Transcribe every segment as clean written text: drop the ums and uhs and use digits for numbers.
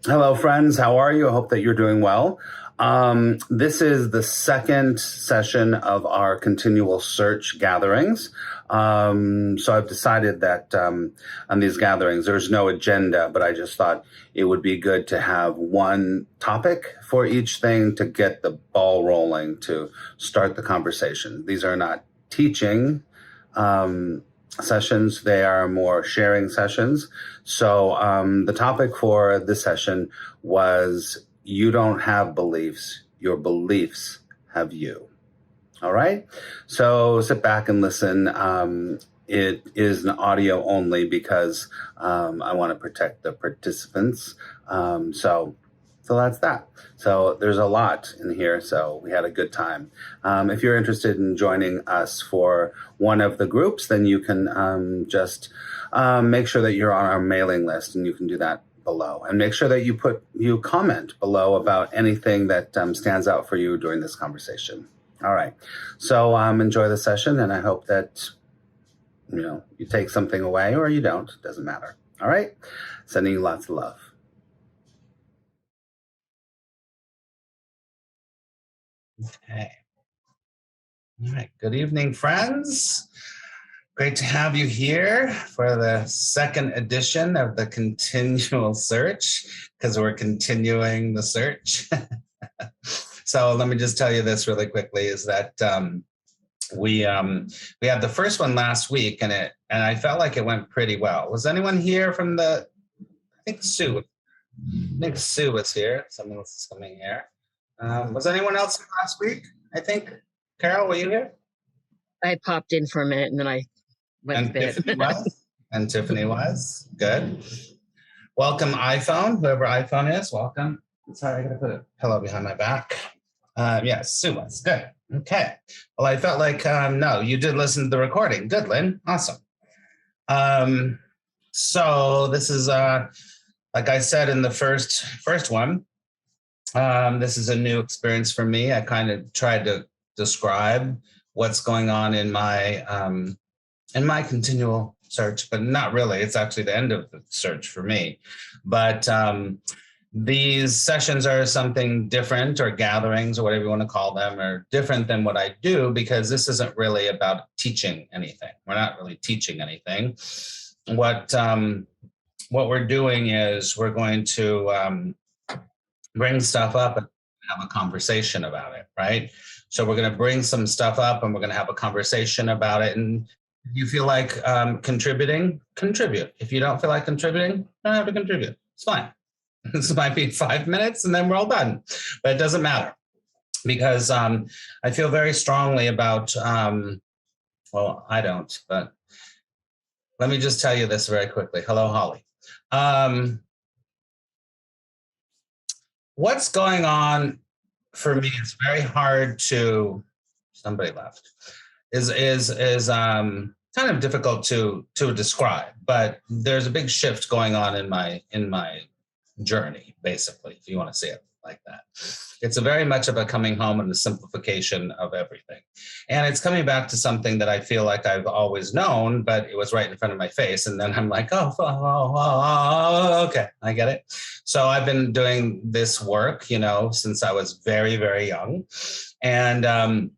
Hello, friends. How are you? I hope that you're doing well. This is the second session of our continual search gatherings. So I've decided that on these gatherings, there's no agenda, but I just thought it would be good to have one topic for each thing to get the ball rolling, to start the conversation. These are not teaching sessions, they are more sharing sessions. So the topic for this session was you don't have beliefs, your beliefs have you. All right. So sit back and listen. It is an audio only because I want to protect the participants. So that's that. So there's a lot in here. So we had a good time. If you're interested in joining us for one of the groups, then you can just make sure that you're on our mailing list, and you can do that below. And make sure that you comment below about anything that stands out for you during this conversation. All right. So enjoy the session, and I hope that you take something away, or you don't. It doesn't matter. All right. Sending you lots of love. Okay. All right. Good evening, friends. Great to have you here for the second edition of the Continual Search, because we're continuing the search. So let me just tell you this really quickly: is that we had the first one last week, and I felt like it went pretty well. Was anyone here from the? I think Sue was here. Someone else is coming here. Was anyone else here last week? I think. Carol, were you here? I popped in for a minute and then I went to bed. Tiffany was. And Tiffany was. Good. Welcome, iPhone. Whoever iPhone is, welcome. Sorry, I gotta put a pillow behind my back. Yes, Sue was. Good. Okay. Well, I felt like no, you did listen to the recording. Good, Lynn. Awesome. So this is like I said in the first one. This is a new experience for me. I kind of tried to describe what's going on in my continual search, but not really. It's actually the end of the search for me. But these sessions are something different, or gatherings, or whatever you want to call them, are different than what I do, because this isn't really about teaching anything. We're not really teaching anything. What we're doing is we're going to bring stuff up and have a conversation about it, right? So we're going to bring some stuff up and we're going to have a conversation about it. And if you feel like contributing, contribute. If you don't feel like contributing, don't have to contribute. It's fine. This might be 5 minutes and then we're all done, but it doesn't matter, because I feel very strongly about, well, I don't, but let me just tell you this very quickly. Hello, Holly. What's going on for me, it's very hard to, somebody left, is kind of difficult to describe, but there's a big shift going on in my journey, basically, if you want to say it like that. It's a very much of a coming home and a simplification of everything. And it's coming back to something that I feel like I've always known, but it was right in front of my face. And then I'm like, okay, I get it. So I've been doing this work, since I was very, very young. And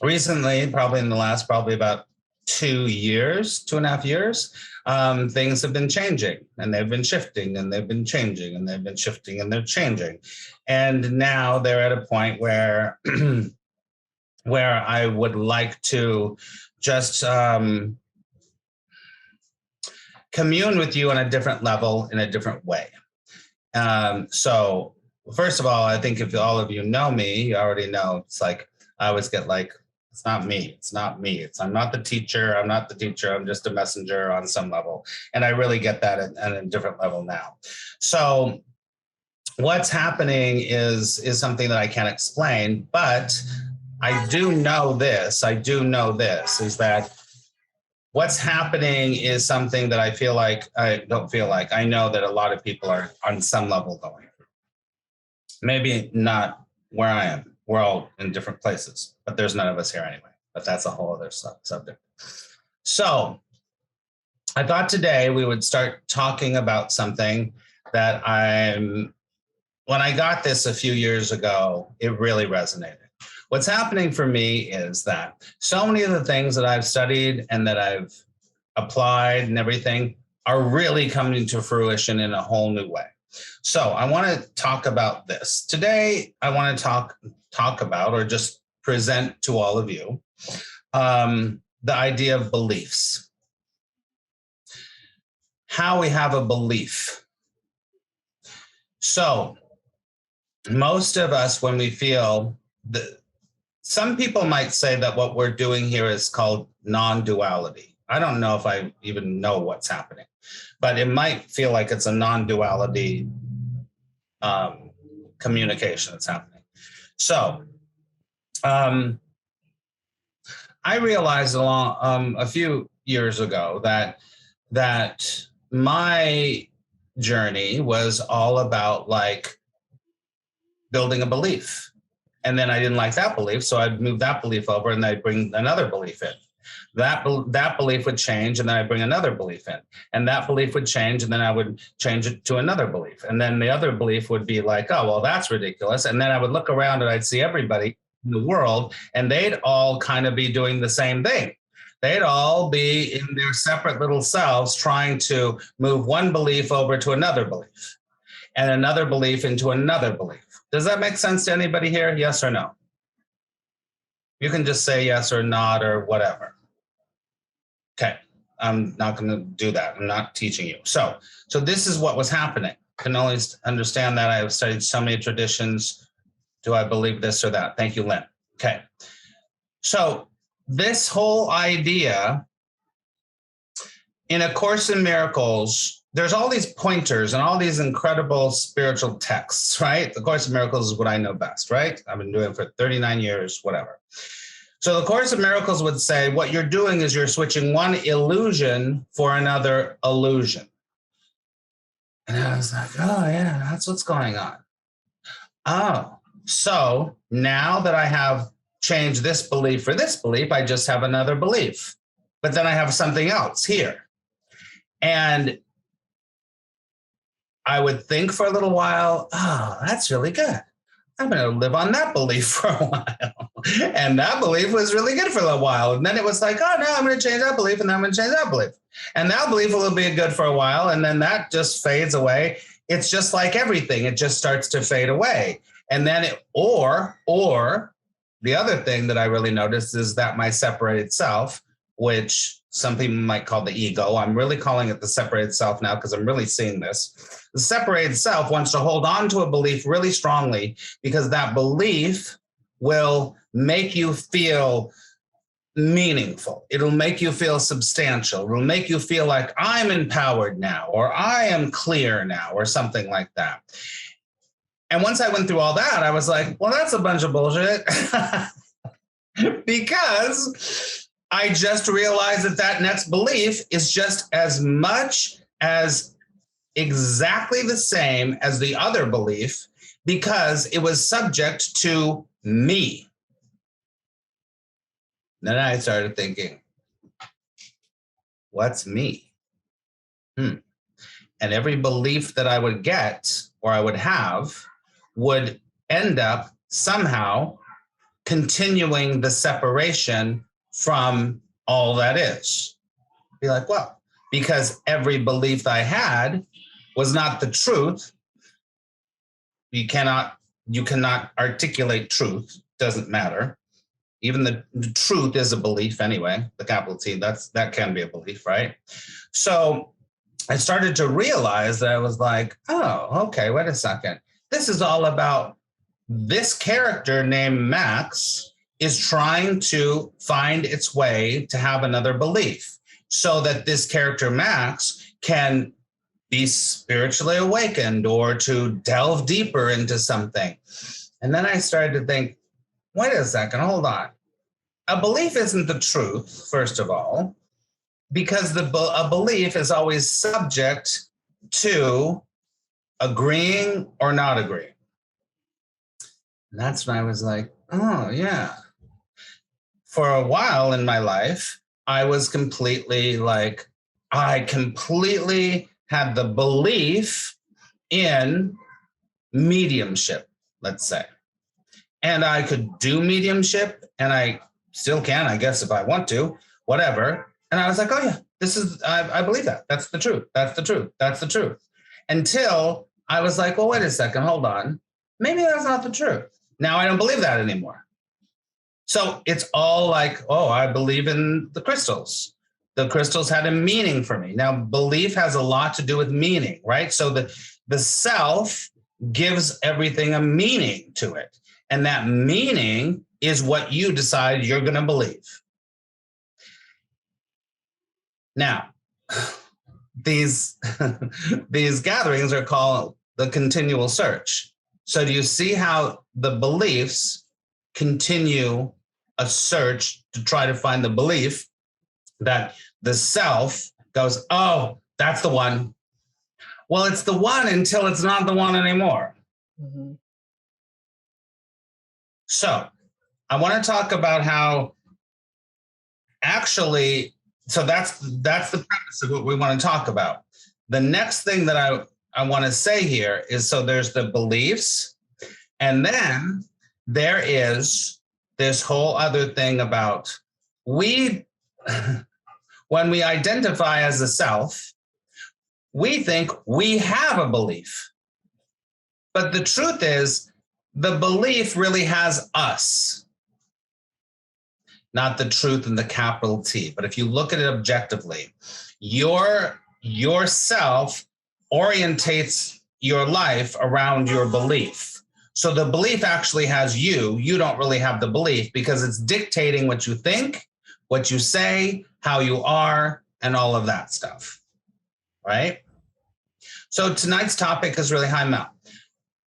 recently, probably in the last, about 2.5 years, things have been changing, and they've been shifting, and they've been changing, and they've been shifting, and they're changing. And now they're at a point where where I would like to just commune with you on a different level, in a different way. So first of all, I think if all of you know me, you already know it's like I always get like, it's not me. It's not me. I'm not the teacher. I'm not the teacher. I'm just a messenger on some level. And I really get that at a different level now. So what's happening is something that I can't explain, but I do know this. Is that what's happening is something that I feel like, I don't feel like, I know that a lot of people are on some level going through. Maybe not where I am. We're all in different places, but there's none of us here anyway. But that's a whole other subject. So I thought today we would start talking about something that when I got this a few years ago, it really resonated. What's happening for me is that so many of the things that I've studied and that I've applied and everything are really coming to fruition in a whole new way. So I want to talk about this. Today, I want to talk about, or just present to all of you, the idea of beliefs. How we have a belief. So most of us, when we feel some people might say that what we're doing here is called non-duality. I don't know if I even know what's happening, but it might feel like it's a non-duality communication that's happening. So I realized a few years ago that my journey was all about like building a belief. And then I didn't like that belief, so I'd move that belief over and I'd bring another belief in. That belief would change, and then I'd bring another belief in. And that belief would change, and then I would change it to another belief. And then the other belief would be like, oh, well, that's ridiculous. And then I would look around and I'd see everybody in the world, and they'd all kind of be doing the same thing. They'd all be in their separate little selves trying to move one belief over to another belief and another belief into another belief. Does that make sense to anybody here? Yes or no? You can just say yes or not or whatever. Okay, I'm not going to do that. I'm not teaching you. So this is what was happening. I can only understand that. I have studied so many traditions. Do I believe this or that? Thank you, Lynn. Okay. So this whole idea in A Course in Miracles, there's all these pointers and all these incredible spiritual texts, right? The Course in Miracles is what I know best, right? I've been doing it for 39 years, whatever. So the Course in Miracles would say, what you're doing is you're switching one illusion for another illusion. And I was like, oh yeah, that's what's going on. Oh, so now that I have changed this belief for this belief, I just have another belief. But then I have something else here. And I would think for a little while, oh, that's really good. I'm going to live on that belief for a while. And that belief was really good for a little while. And then it was like, oh, no, I'm going to change that belief. And then I'm going to change that belief. And that belief will be good for a while. And then that just fades away. It's just like everything. It just starts to fade away. And then or the other thing that I really noticed is that my separated self, which some people might call the ego, I'm really calling it the separated self now because I'm really seeing this. The separated self wants to hold on to a belief really strongly because that belief will make you feel meaningful. It'll make you feel substantial. It'll make you feel like I'm empowered now, or I am clear now, or something like that. And once I went through all that, I was like, well, that's a bunch of bullshit. Because I just realized that next belief is just as much as exactly the same as the other belief because it was subject to me. Then I started thinking, what's me? And every belief that I would get or I would have would end up somehow continuing the separation from all that is. Be like, well, because every belief I had was not the truth. You cannot articulate truth. Doesn't matter. Even the truth is a belief anyway. The capital T, that can be a belief, right? So I started to realize that I was like, oh, okay, wait a second. This is all about this character named Max is trying to find its way to have another belief so that this character Max can be spiritually awakened or to delve deeper into something. And then I started to think, wait a second, hold on. A belief isn't the truth, first of all, because a belief is always subject to agreeing or not agreeing. And that's when I was like, oh, yeah. For a while in my life, I was completely like, I completely had the belief in mediumship, let's say. And I could do mediumship, and I still can, I guess, if I want to, whatever. And I was like, oh yeah, I believe that. That's the truth. That's the truth. That's the truth. Until I was like, well, wait a second, hold on. Maybe that's not the truth. Now I don't believe that anymore. So it's all like, oh, I believe in the crystals. The crystals had a meaning for me. Now, belief has a lot to do with meaning, right? So the self gives everything a meaning to it. And that meaning is what you decide you're going to believe. Now, these gatherings are called the continual search. So do you see how the beliefs continue a search to try to find the belief that the self goes, oh, that's the one. Well, it's the one until it's not the one anymore. Mm-hmm. So I want to talk about how actually, so that's the premise of what we want to talk about. The next thing that I want to say here is, so there's the beliefs, and then there is this whole other thing about when we identify as a self, we think we have a belief. But the truth is, the belief really has us. Not the truth in the capital T, but if you look at it objectively, your self orientates your life around your belief. So the belief actually has you. You don't really have the belief because it's dictating what you think, what you say, how you are, and all of that stuff, right? So tonight's topic is really high Mel.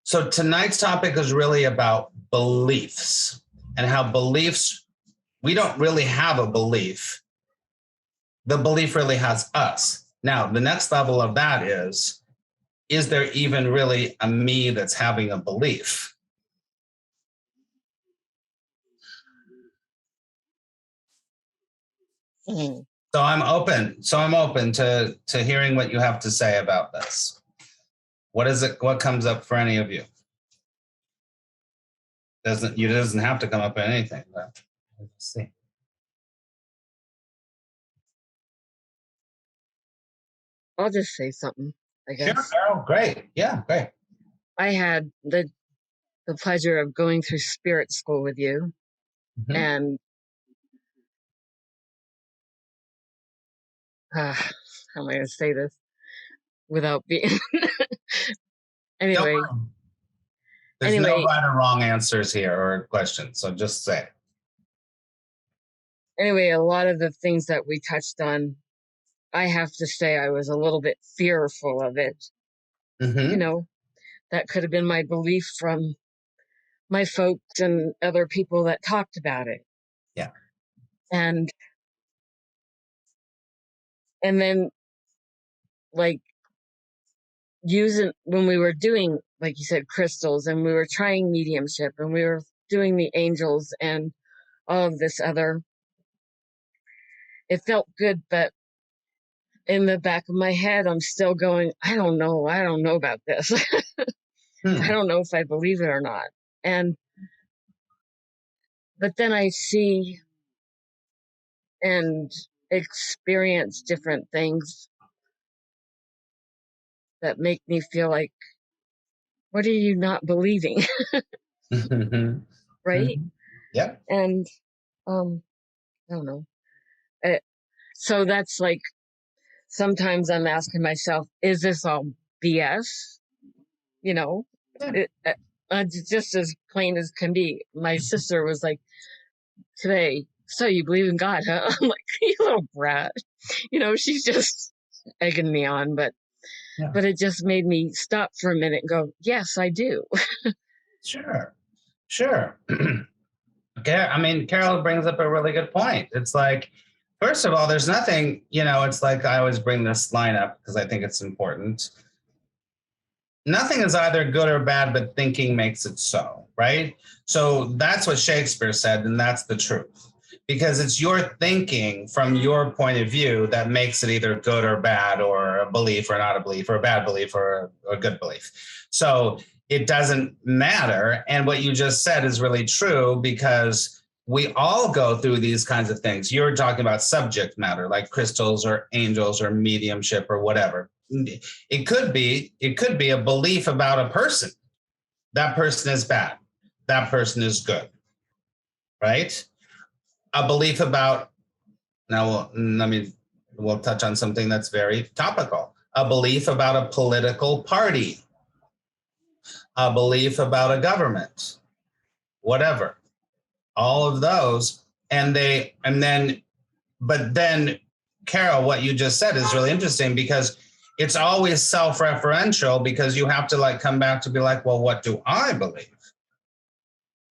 So tonight's topic is really about beliefs and how beliefs, we don't really have a belief. The belief really has us. Now, the next level of that is there even really a me that's having a belief? Mm-hmm. So I'm open to hearing what you have to say about this. What is it? What comes up for any of you? Doesn't have to come up in anything, but let's see. I'll just say something, I guess. Sure, Carol. Great. Yeah, great. I had the pleasure of going through spirit school with you. Mm-hmm. And how am I going to say this without being... Anyway. There's no right or wrong answers here or questions, so just say. Anyway, a lot of the things that we touched on, I have to say I was a little bit fearful of it. Mm-hmm. You know, that could have been my belief from my folks and other people that talked about it. Yeah. And then, like, when we were doing, like you said, crystals, and we were trying mediumship, and we were doing the angels and all of this other, it felt good, but in the back of my head, I'm still going, I don't know about this. I don't know if I believe it or not. But then I see and experience different things that make me feel like, what are you not believing? Right? Yeah. And I don't know. So that's like, sometimes I'm asking myself, is this all BS? You know, just as plain as can be. My sister was like, today, so you believe in God, huh? I'm like, you little brat. You know, she's just egging me on, but it just made me stop for a minute and go, yes, I do. Sure. Okay, I mean, Carol brings up a really good point. It's like, first of all, there's nothing, it's like I always bring this line up because I think it's important. Nothing is either good or bad, but thinking makes it so, right? So that's what Shakespeare said, and that's the truth. because it's your thinking from your point of view that makes it either good or bad, or a belief or not a belief, or a bad belief or a good belief. So it doesn't matter. And what you just said is really true, because we all go through these kinds of things. You're talking about subject matter, like crystals or angels or mediumship or whatever. It could be a belief about a person. That person is bad. That person is good, right? A belief about, now we'll touch on something that's very topical. A belief about a political party, a belief about a government, whatever. All of those, but then, Carol, what you just said is really interesting, because it's always self-referential, because you have to like come back to be like, well, what do I believe?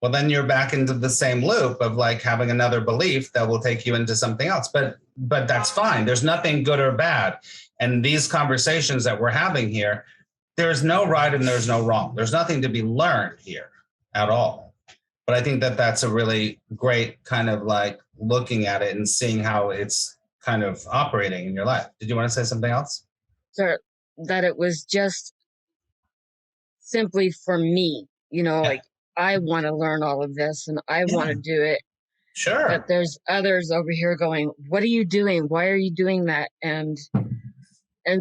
Well, then you're back into the same loop of like having another belief that will take you into something else. But that's fine. There's nothing good or bad. And these conversations that we're having here, there's no right and there's no wrong. There's nothing to be learned here at all. But I think that that's a really great kind of like looking at it and seeing how it's kind of operating in your life. Did you want to say something else? So that it was just simply for me, Yeah. like I want to learn all of this and I want to do it. Sure. But there's others over here going, what are you doing? Why are you doing that? And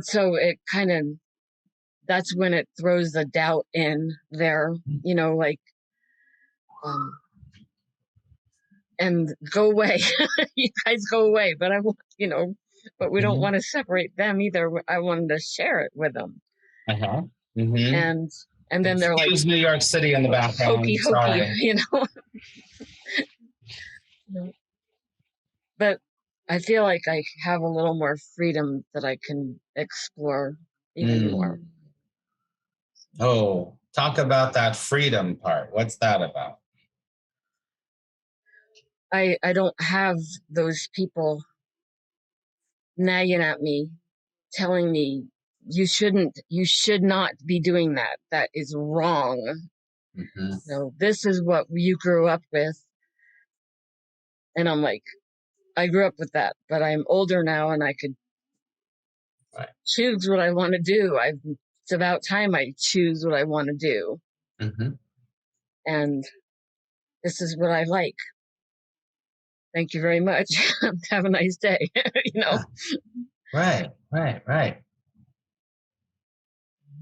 so it kind of, that's when it throws the doubt in there, like, and go away. You guys go away. But I want, but we don't want to separate them either. I wanted to share it with them. Uh-huh. Mm-hmm. And then they're like, New York City in the background. hokey, Sorry. But I feel like I have a little more freedom that I can explore even more. Oh, talk about that freedom part. What's that about? I don't have those people nagging at me, telling me you should not be doing that. That is wrong. Mm-hmm. This is what you grew up with. And I'm like, I grew up with that, but I'm older now and I could choose what I want to do. It's about time I choose what I want to do. Mm-hmm. And this is what I like. Thank you very much. Have a nice day. Right.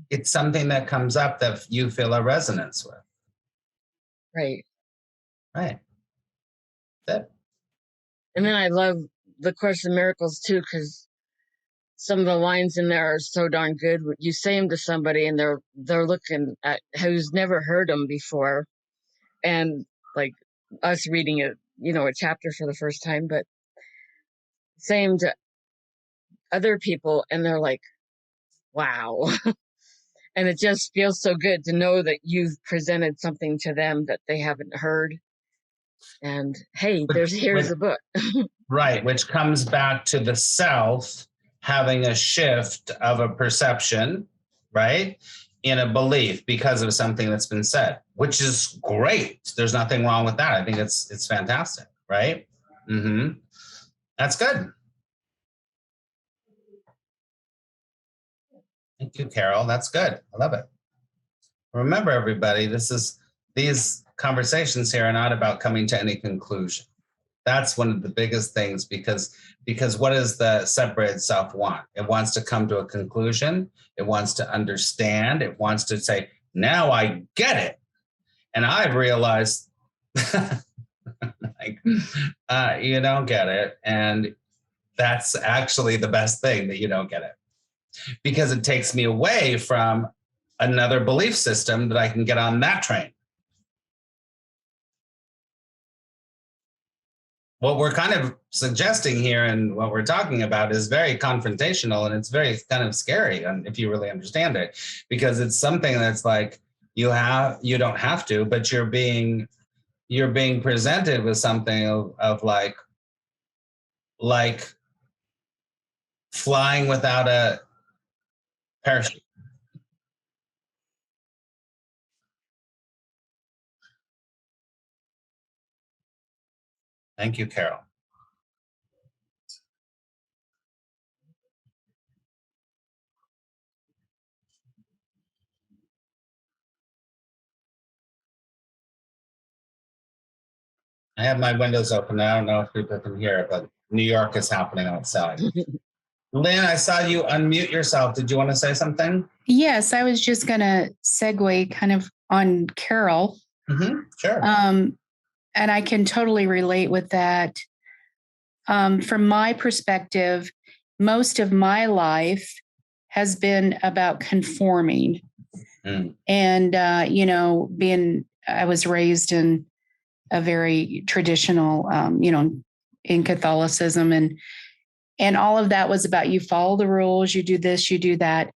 It's something that comes up that you feel a resonance with. Right. That. And then I love the Course in Miracles too, because some of the lines in there are so darn good. You say them to somebody and they're looking at who's never heard them before, and like us reading it, a chapter for the first time, but same to other people, and they're like, wow. And it just feels so good to know that you've presented something to them that they haven't heard. And hey, here's a book. Right, which comes back to the self having a shift of a perception, right, in a belief because of something that's been said, which is great. There's nothing wrong with that. I think it's fantastic, right? Mm-hmm. That's good. Thank you, Carol. That's good. I love it. Remember, everybody, these conversations here are not about coming to any conclusion. That's one of the biggest things, because what does the separated self want? It wants to come to a conclusion. It wants to understand. It wants to say, now I get it. And I've realized like, you don't get it. And that's actually the best thing, that you don't get it, because it takes me away from another belief system that I can get on that train. What we're kind of suggesting here and what we're talking about is very confrontational, and it's very kind of scary, and if you really understand it, because it's something that's like you don't have to, but you're being presented with something of like flying without a parachute. Thank you, Carol. I have my windows open. I don't know if people can hear it, but New York is happening outside. Lynn, I saw you unmute yourself. Did you want to say something? Yes, I was just going to segue kind of on Carol. Sure. And I can totally relate with that. From my perspective, most of my life has been about conforming. And, I was raised in a very traditional, in Catholicism, and all of that was about you follow the rules, you do this, you do that.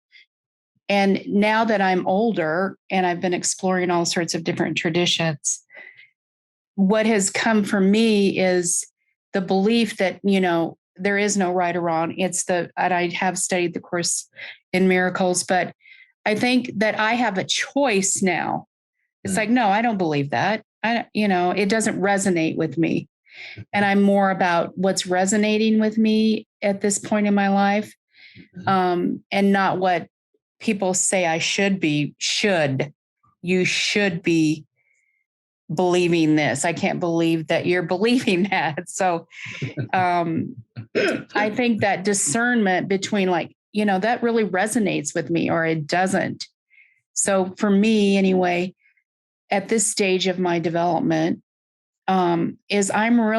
And now that I'm older and I've been exploring all sorts of different traditions, what has come for me is the belief that, there is no right or wrong. And I have studied the Course in Miracles, but I think that I have a choice now. It's like, no, I don't believe that. It doesn't resonate with me. And I'm more about what's resonating with me at this point in my life, and not what people say I should be. You should be believing this. I can't believe that you're believing that. So I think that discernment between that really resonates with me or it doesn't. So for me anyway, at this stage of my development, is I'm more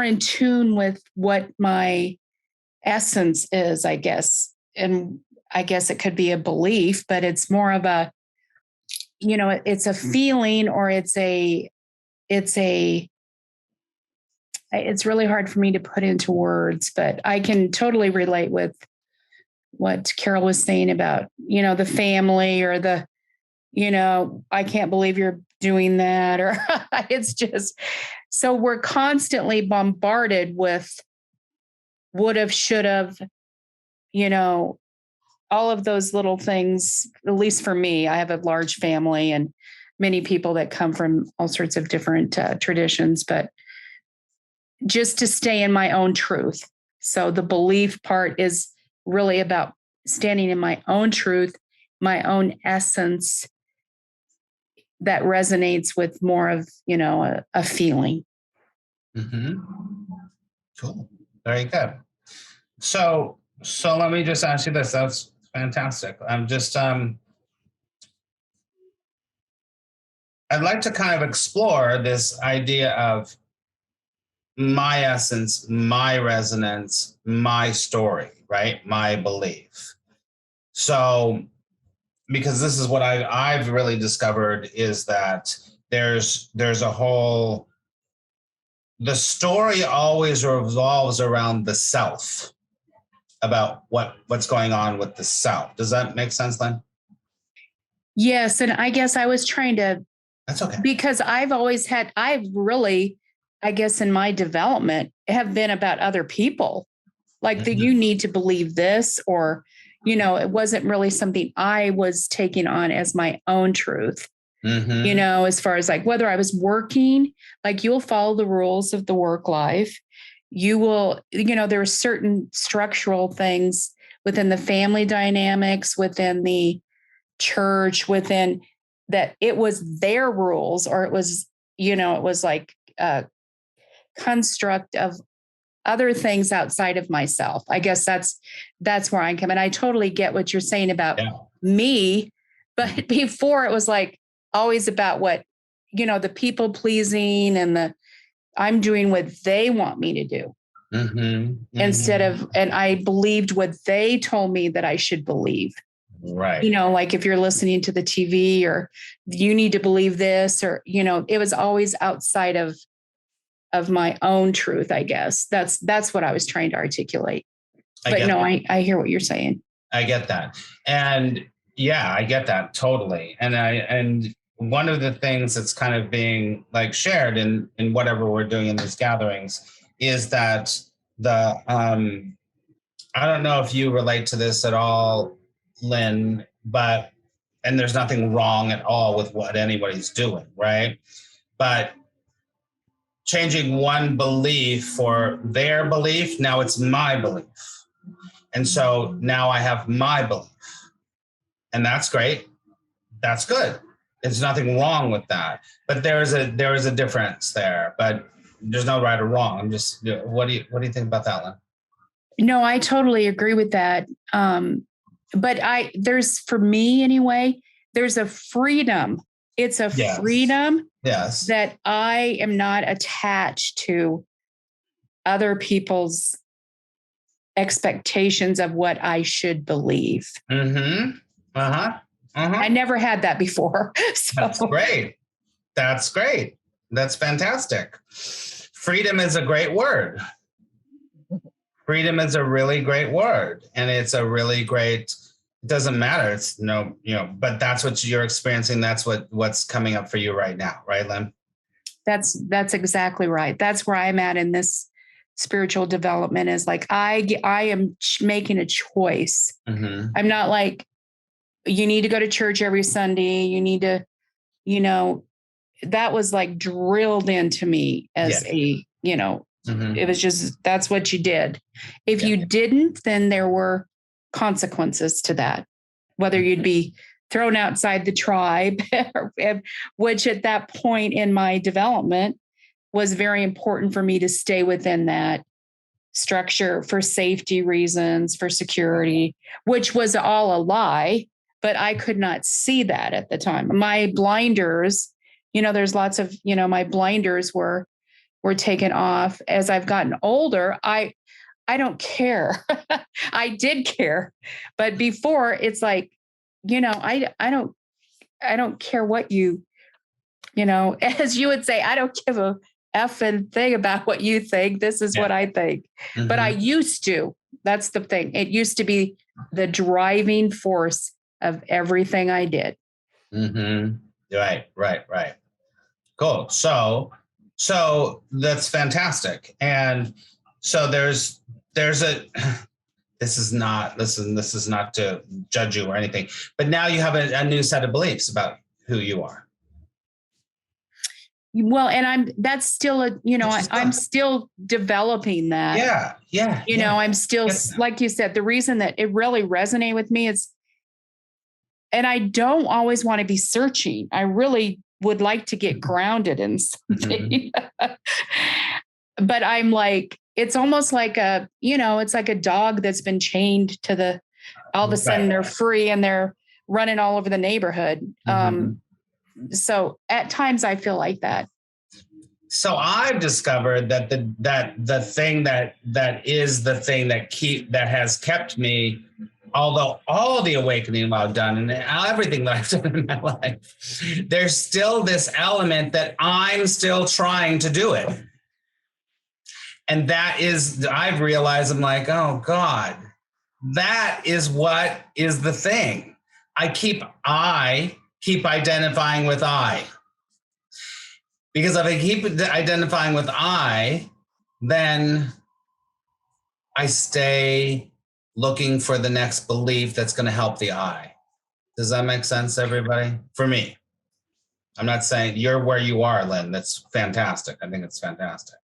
in tune with what my essence is, I guess. And I guess it could be a belief, but it's more of a, it's a feeling, or it's really hard for me to put into words, but I can totally relate with what Carol was saying about, the family or the, I can't believe you're doing that. Or it's just, so we're constantly bombarded with would have, should have, all of those little things. At least for me, I have a large family and many people that come from all sorts of different traditions, but just to stay in my own truth. So the belief part is really about standing in my own truth, my own essence that resonates with more of, a feeling. Cool. Very good. So let me just ask you this. That's fantastic. I'd like to kind of explore this idea of my essence, my resonance, my story, right? My belief. So, because this is what I've really discovered is that there's a whole, the story always revolves around the self, about what's going on with the self. Does that make sense, Lynn? Yes. And I guess I was trying to, that's okay. Because I've really, I guess in my development have been about other people, like that you need to believe this, or, it wasn't really something I was taking on as my own truth. As far as like whether I was working, like you'll follow the rules of the work life. You will, there are certain structural things within the family dynamics, within the church, within that it was their rules, or it was, it was like a construct of other things outside of myself. I guess that's where I come. And I totally get what you're saying about me. But before it was like always about what, the people pleasing and I'm doing what they want me to do. Instead of, and I believed what they told me that I should believe. Right. Like if you're listening to the TV, or you need to believe this, or, it was always outside of my own truth, I guess. That's what I was trying to articulate. I hear what you're saying. I get that. And yeah, I get that totally. And one of the things that's kind of being like shared in whatever we're doing in these gatherings is that I don't know if you relate to this at all, Lynn, and there's nothing wrong at all with what anybody's doing, right? But changing one belief for their belief. Now it's my belief. And so now I have my belief. And that's great. That's good. There's nothing wrong with that. But there is a difference there. But there's no right or wrong. I'm just, what do you think about that, Lynn? No, I totally agree with that. But there's, for me anyway, there's a freedom. It's a freedom that I am not attached to other people's expectations of what I should believe. Mm-hmm. Uh-huh. Uh-huh. I never had that before. So. That's great. That's great. That's fantastic. Freedom is a great word. Freedom is a really great word. And it's a really great, it doesn't matter. It's but that's what you're experiencing. That's what's coming up for you right now. Right, Lynn? That's exactly right. That's where I'm at in this spiritual development, is like, I am making a choice. Mm-hmm. I'm not like, you need to go to church every Sunday. You need to, that was like drilled into me as Mm-hmm. It was just, that's what you did. If you didn't, then there were consequences to that, whether you'd be thrown outside the tribe, which at that point in my development was very important for me to stay within that structure for safety reasons, for security, which was all a lie, but I could not see that at the time. My blinders, there's lots of, my blinders were taken off. As I've gotten older, I don't care. I did care, but before it's like, I don't care what you, as you would say, I don't give a effing thing about what you think. This is what I think. Mm-hmm. But I used to. That's the thing. It used to be the driving force of everything I did. Mm-hmm. Right. Cool. So that's fantastic. And so there's a, this is not to judge you or anything, but now you have a new set of beliefs about who you are. Well, and that's still I'm still developing that. Yeah. I'm still, like you said, the reason that it really resonated with me is, and I don't always want to be searching. I really would like to get grounded in something. Mm-hmm. But I'm like, it's almost like it's like a dog that's been chained to all of a sudden they're free and they're running all over the neighborhood. Mm-hmm. So at times I feel like that. So I've discovered that the thing that is the thing that has kept me, although all the awakening I've done and everything that I've done in my life, there's still this element that I'm still trying to do it. And that is, I've realized, I'm like, oh God, that is what is the thing. I keep identifying with I. Because if I keep identifying with I, then I stay looking for the next belief that's going to help the I. Does that make sense, everybody? For me. I'm not saying you're where you are, Lynn. That's fantastic. I think it's fantastic.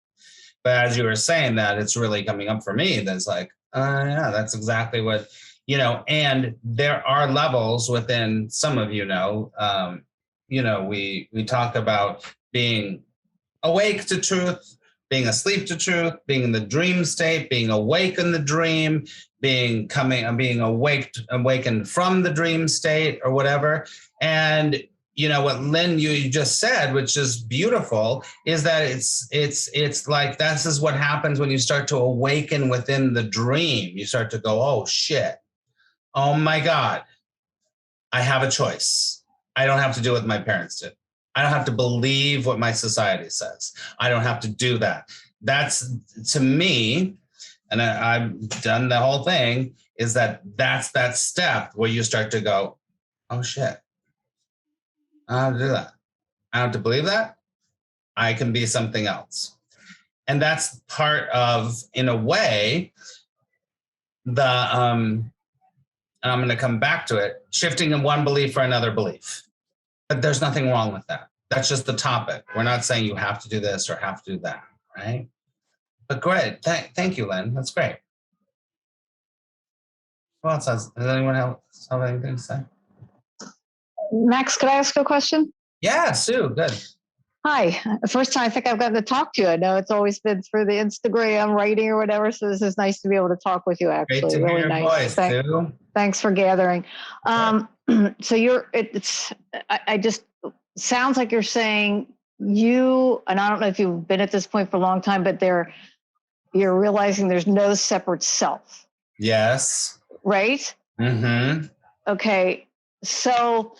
But as you were saying that, it's really coming up for me. That's like, yeah, that's exactly what, and there are levels within some of, we talk about being awake to truth, being asleep to truth, being in the dream state, being awake in the dream, being awakened from the dream state or whatever. And what Lynn, you just said, which is beautiful, is that it's like, this is what happens when you start to awaken within the dream. You start to go, oh shit. Oh my God. I have a choice. I don't have to do what my parents did. I don't have to believe what my society says. I don't have to do that. That's, to me, and I've done the whole thing, is that's that step where you start to go, oh shit, I don't have to do that. I don't have to believe that. I can be something else. And that's part of, in a way, and I'm going to come back to it, shifting in one belief for another belief. But there's nothing wrong with that. That's just the topic. We're not saying you have to do this or have to do that, right? But great. Thank you, Lynn. That's great. Who else does anyone else have anything to say? Max, could I ask a question? Yeah, Sue, good. Hi. First time I think I've gotten to talk to you. I know it's always been through the Instagram writing or whatever. So this is nice to be able to talk with you, actually. Great to hear really your nice. voice, Sue. Thanks for gathering. So I just, sounds like you're saying you, and I don't know if you've been at this point for a long time, but you're realizing there's no separate self. Yes. Right? Mm-hmm. Okay. So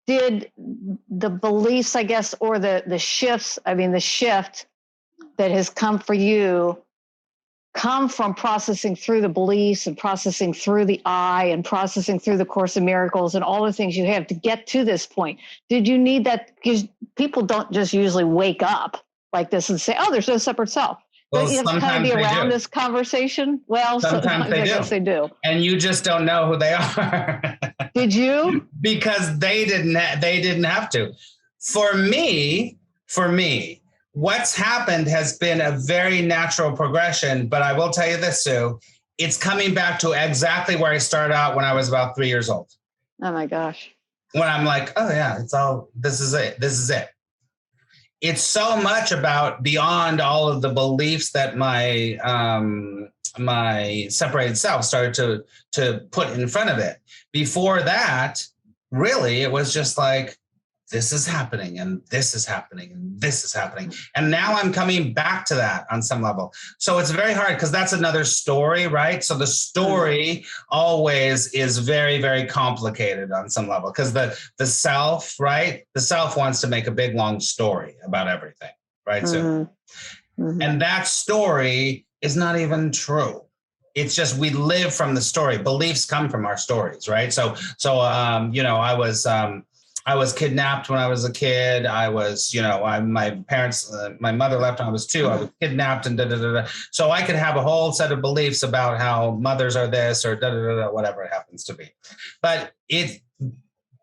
did the beliefs, I guess, or the shifts, the shift that has come for you come from processing through the beliefs and processing through the I and processing through the Course in Miracles and all the things you have to get to this point? Did you need that? Because people don't just usually wake up like this and say, oh, there's no separate self. Well, Don't you have to kind of be around this conversation? Well, sometimes I guess they do. And you just don't know who they are. Did you? Because they didn't have to. For me, what's happened has been a very natural progression, but I will tell you this, Sue, it's coming back to exactly where I started out when I was about 3 years old. Oh my gosh. When I'm like, oh yeah, this is it. It's so much about beyond all of the beliefs that my my separated self started to put in front of it. Before that, really, it was just like, this is happening and this is happening and this is happening. And now I'm coming back to that on some level. So it's very hard because that's another story, right? So the story always is very, very complicated on some level because the self, right? The self wants to make a big, long story about everything, right? So, and that story is not even true. It's just we live from the story. Beliefs come from our stories, right? So I was kidnapped when I was a kid. I was, my parents, my mother left when I was 2. I was kidnapped and da-da-da-da. So I could have a whole set of beliefs about how mothers are this or da-da-da-da, whatever it happens to be. But it's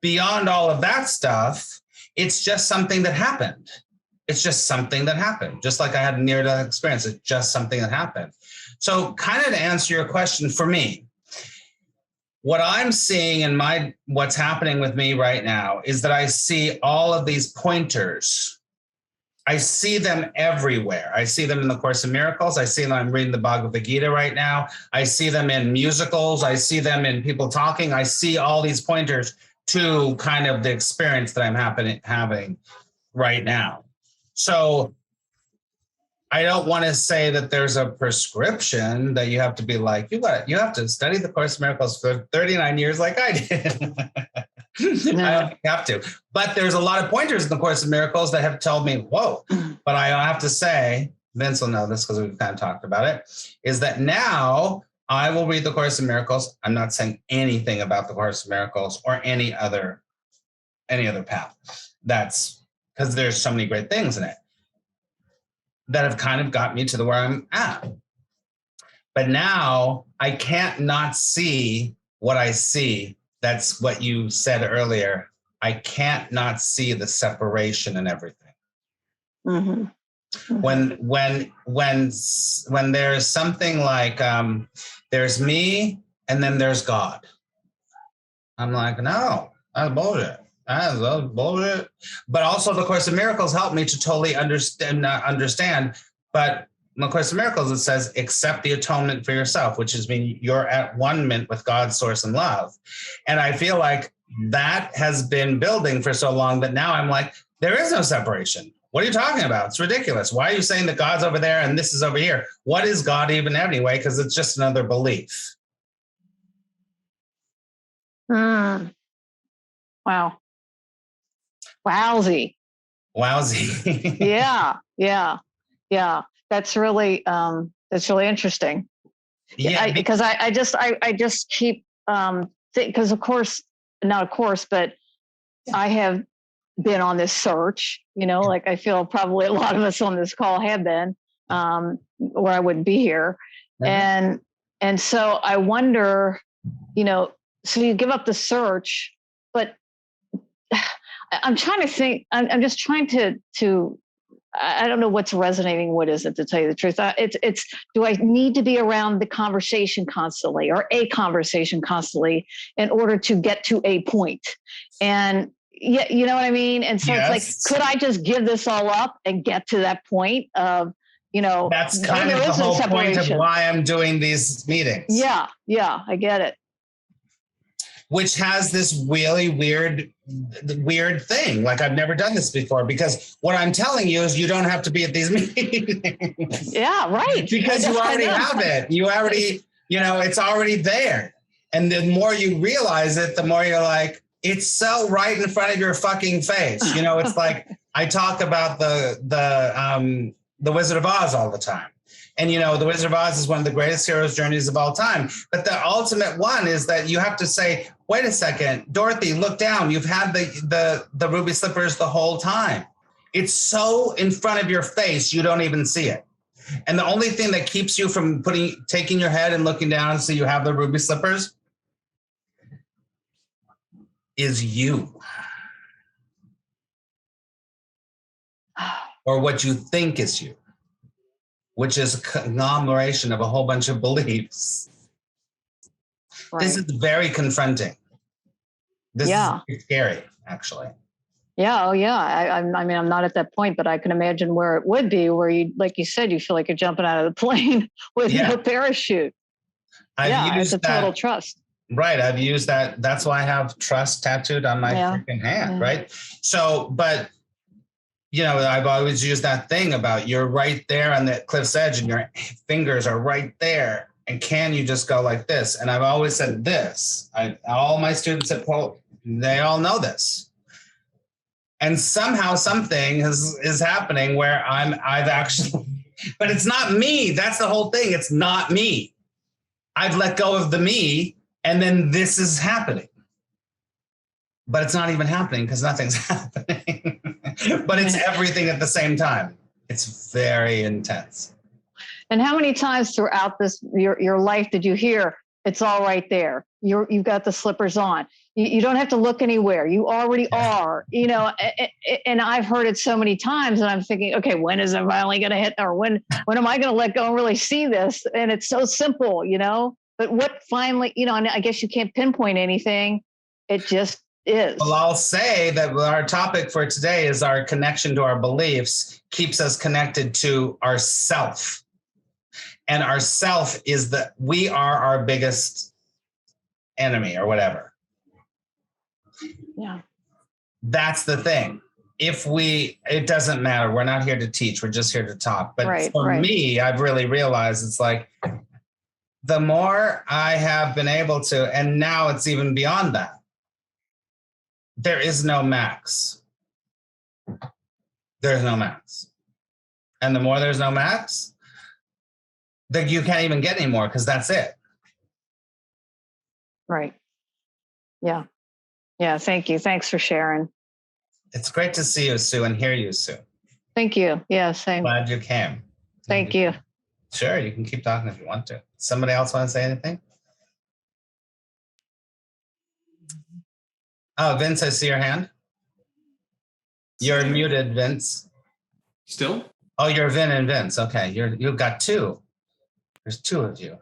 beyond all of that stuff. It's just something that happened. It's just something that happened. Just like I had a near-death experience. It's just something that happened. So kind of to answer your question, for me, what I'm seeing in what's happening with me right now is that I see all of these pointers. I see them everywhere. I see them in the Course in Miracles. I see them. I'm reading the Bhagavad Gita right now. I see them in musicals. I see them in people talking. I see all these pointers to kind of the experience that I'm having right now. So I don't want to say that there's a prescription that you have to be like, you have to study the Course in Miracles for 39 years like I did. No. I don't have to. But there's a lot of pointers in the Course in Miracles that have told me, whoa. But I have to say, Vince will know this because we've kind of talked about it, is that now I will read the Course in Miracles. I'm not saying anything about the Course in Miracles or any other path. That's because there's so many great things in it that have kind of got me to where I'm at. But now I can't not see what I see. That's what you said earlier. I can't not see the separation in everything. Mm-hmm. Mm-hmm. When there's something like there's me and then there's God. I'm like, no, that's bullshit. That's bullshit. But also the Course in Miracles helped me to totally understand. But in the Course in Miracles, it says, accept the atonement for yourself, which is mean you're at one-ment with God's source and love. And I feel like that has been building for so long that now I'm like, there is no separation. What are you talking about? It's ridiculous. Why are you saying that God's over there and this is over here? What is God even anyway? Because it's just another belief. Wow. Wowsy. Yeah. That's really interesting. Yeah, because I just keep because but I have been on this search, like I feel probably a lot of us on this call have been, or I wouldn't be here. Mm-hmm. And so I wonder, so you give up the search, but I'm trying to think. I'm just trying to. I don't know what's resonating. What is it, to tell you the truth? It's. Do I need to be around the conversation constantly, or a conversation constantly, in order to get to a point? And yeah, you know what I mean. And so Yes. it's like, could I just give this all up and get to that point of, That's kind of the whole point of why I'm doing these meetings. Yeah, I get it. Which has this really weird thing. Like, I've never done this before, because what I'm telling you is you don't have to be at these meetings. Yeah, right. Because you already have it. You already, it's already there. And the more you realize it, the more you're like, it's so right in front of your fucking face. It's like, I talk about the Wizard of Oz all the time. And, the Wizard of Oz is one of the greatest hero's journeys of all time. But the ultimate one is that you have to say, wait a second, Dorothy, look down. You've had the ruby slippers the whole time. It's so in front of your face, you don't even see it. And the only thing that keeps you from taking your head and looking down so you have the ruby slippers is you. Or what you think is you, which is a conglomeration of a whole bunch of beliefs. Right. This is very confronting. This is scary, actually. Yeah. Oh, yeah. I mean, I'm not at that point, but I can imagine where it would be, where you, like you said, you feel like you're jumping out of the plane with no parachute. It's a total trust. Right. I've used that. That's why I have trust tattooed on my freaking hand. Right. So, but, I've always used that thing about you're right there on the cliff's edge and your fingers are right there. And can you just go like this? And I've always said this. All my students at Polk, they all know this. And somehow something is happening where I've actually, but it's not me. That's the whole thing. It's not me. I've let go of the me, and then this is happening. But it's not even happening because nothing's happening. But it's everything at the same time. It's very intense. And how many times throughout your life did you hear, it's all right there? You've got the slippers on. You don't have to look anywhere. You already are, and I've heard it so many times, and I'm thinking, okay, when is it finally going to hit? Or when am I going to let go and really see this? And it's so simple, but what finally, and I guess you can't pinpoint anything. It just is. Well, I'll say that our topic for today is our connection to our beliefs keeps us connected to ourself. And ourself is we are our biggest enemy or whatever. Yeah. That's the thing. It doesn't matter. We're not here to teach. We're just here to talk. But for me, I've really realized it's like the more I have been able to, and now it's even beyond that. There is no max. There's no max. And the more there's no max, then you can't even get any more because that's it. Right. Yeah. Yeah. Thank you. Thanks for sharing. It's great to see you, Sue, and hear you, Sue. Thank you. Yeah, same. Glad you came. Thank you. Sure, you can keep talking if you want to. Somebody else want to say anything? Oh, Vince, I see your hand. You're muted, Vince. Still? Oh, you're Vin and Vince. Okay, you've got two. There's two of you.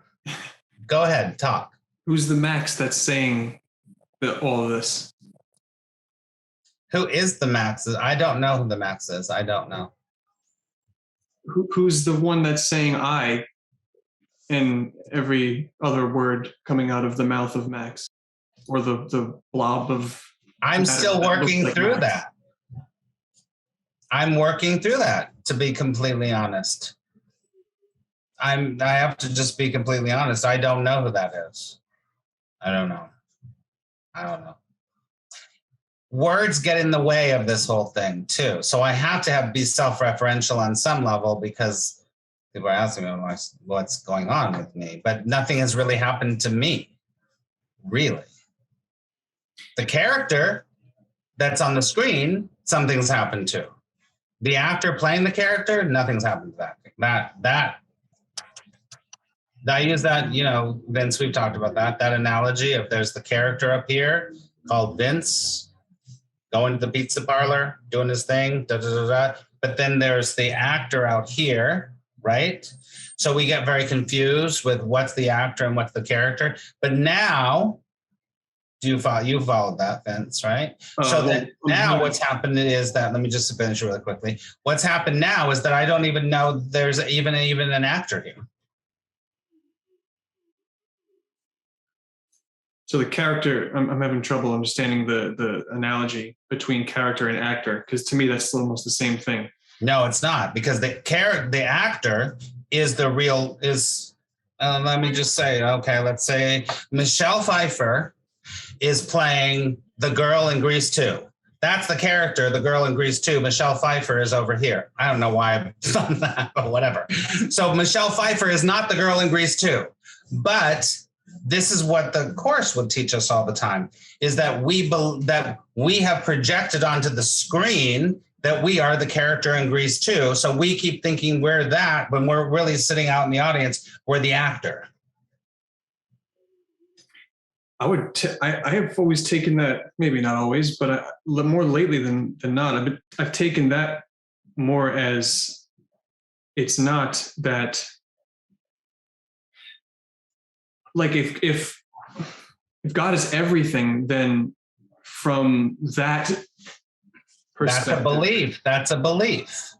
Go ahead, talk. Who's the Max that's saying all of this? Who is the Max? I don't know who the Max is. I don't know. Who's the one that's saying I in every other word coming out of the mouth of Max? Or the blob of... I'm still working through that. I'm working through that, to be completely honest. I have to just be completely honest. I don't know who that is. I don't know. Words get in the way of this whole thing too. So I have to be self-referential on some level because people are asking me what's going on with me, but nothing has really happened to me, really. The character that's on the screen, something's happened to. The actor playing the character, nothing's happened to that. I use that, Vince, we've talked about that analogy of there's the character up here called Vince, going to the pizza parlor, doing his thing, da, da, da, da. But then there's the actor out here, right? So we get very confused with what's the actor and what's the character. But now, you followed that, Vince, right? So that now what's happened is that, let me just finish really quickly. What's happened now is that I don't even know there's even an actor here. So the character, I'm having trouble understanding the analogy between character and actor, because to me that's almost the same thing. No, it's not, because the actor is the real let me just say, okay, let's say Michelle Pfeiffer is playing the girl in Grease 2. That's the character, the girl in Grease 2. Michelle Pfeiffer is over here. I don't know why I've done that, but whatever. So Michelle Pfeiffer is not the girl in Grease 2. But this is what the Course would teach us all the time, is that we have projected onto the screen that we are the character in Grease 2. So we keep thinking we're that when we're really sitting out in the audience, we're the actor. I have always taken that, maybe not always, but more lately than not, I've taken that more as, it's not that, like if God is everything, then from that perspective, That's a belief.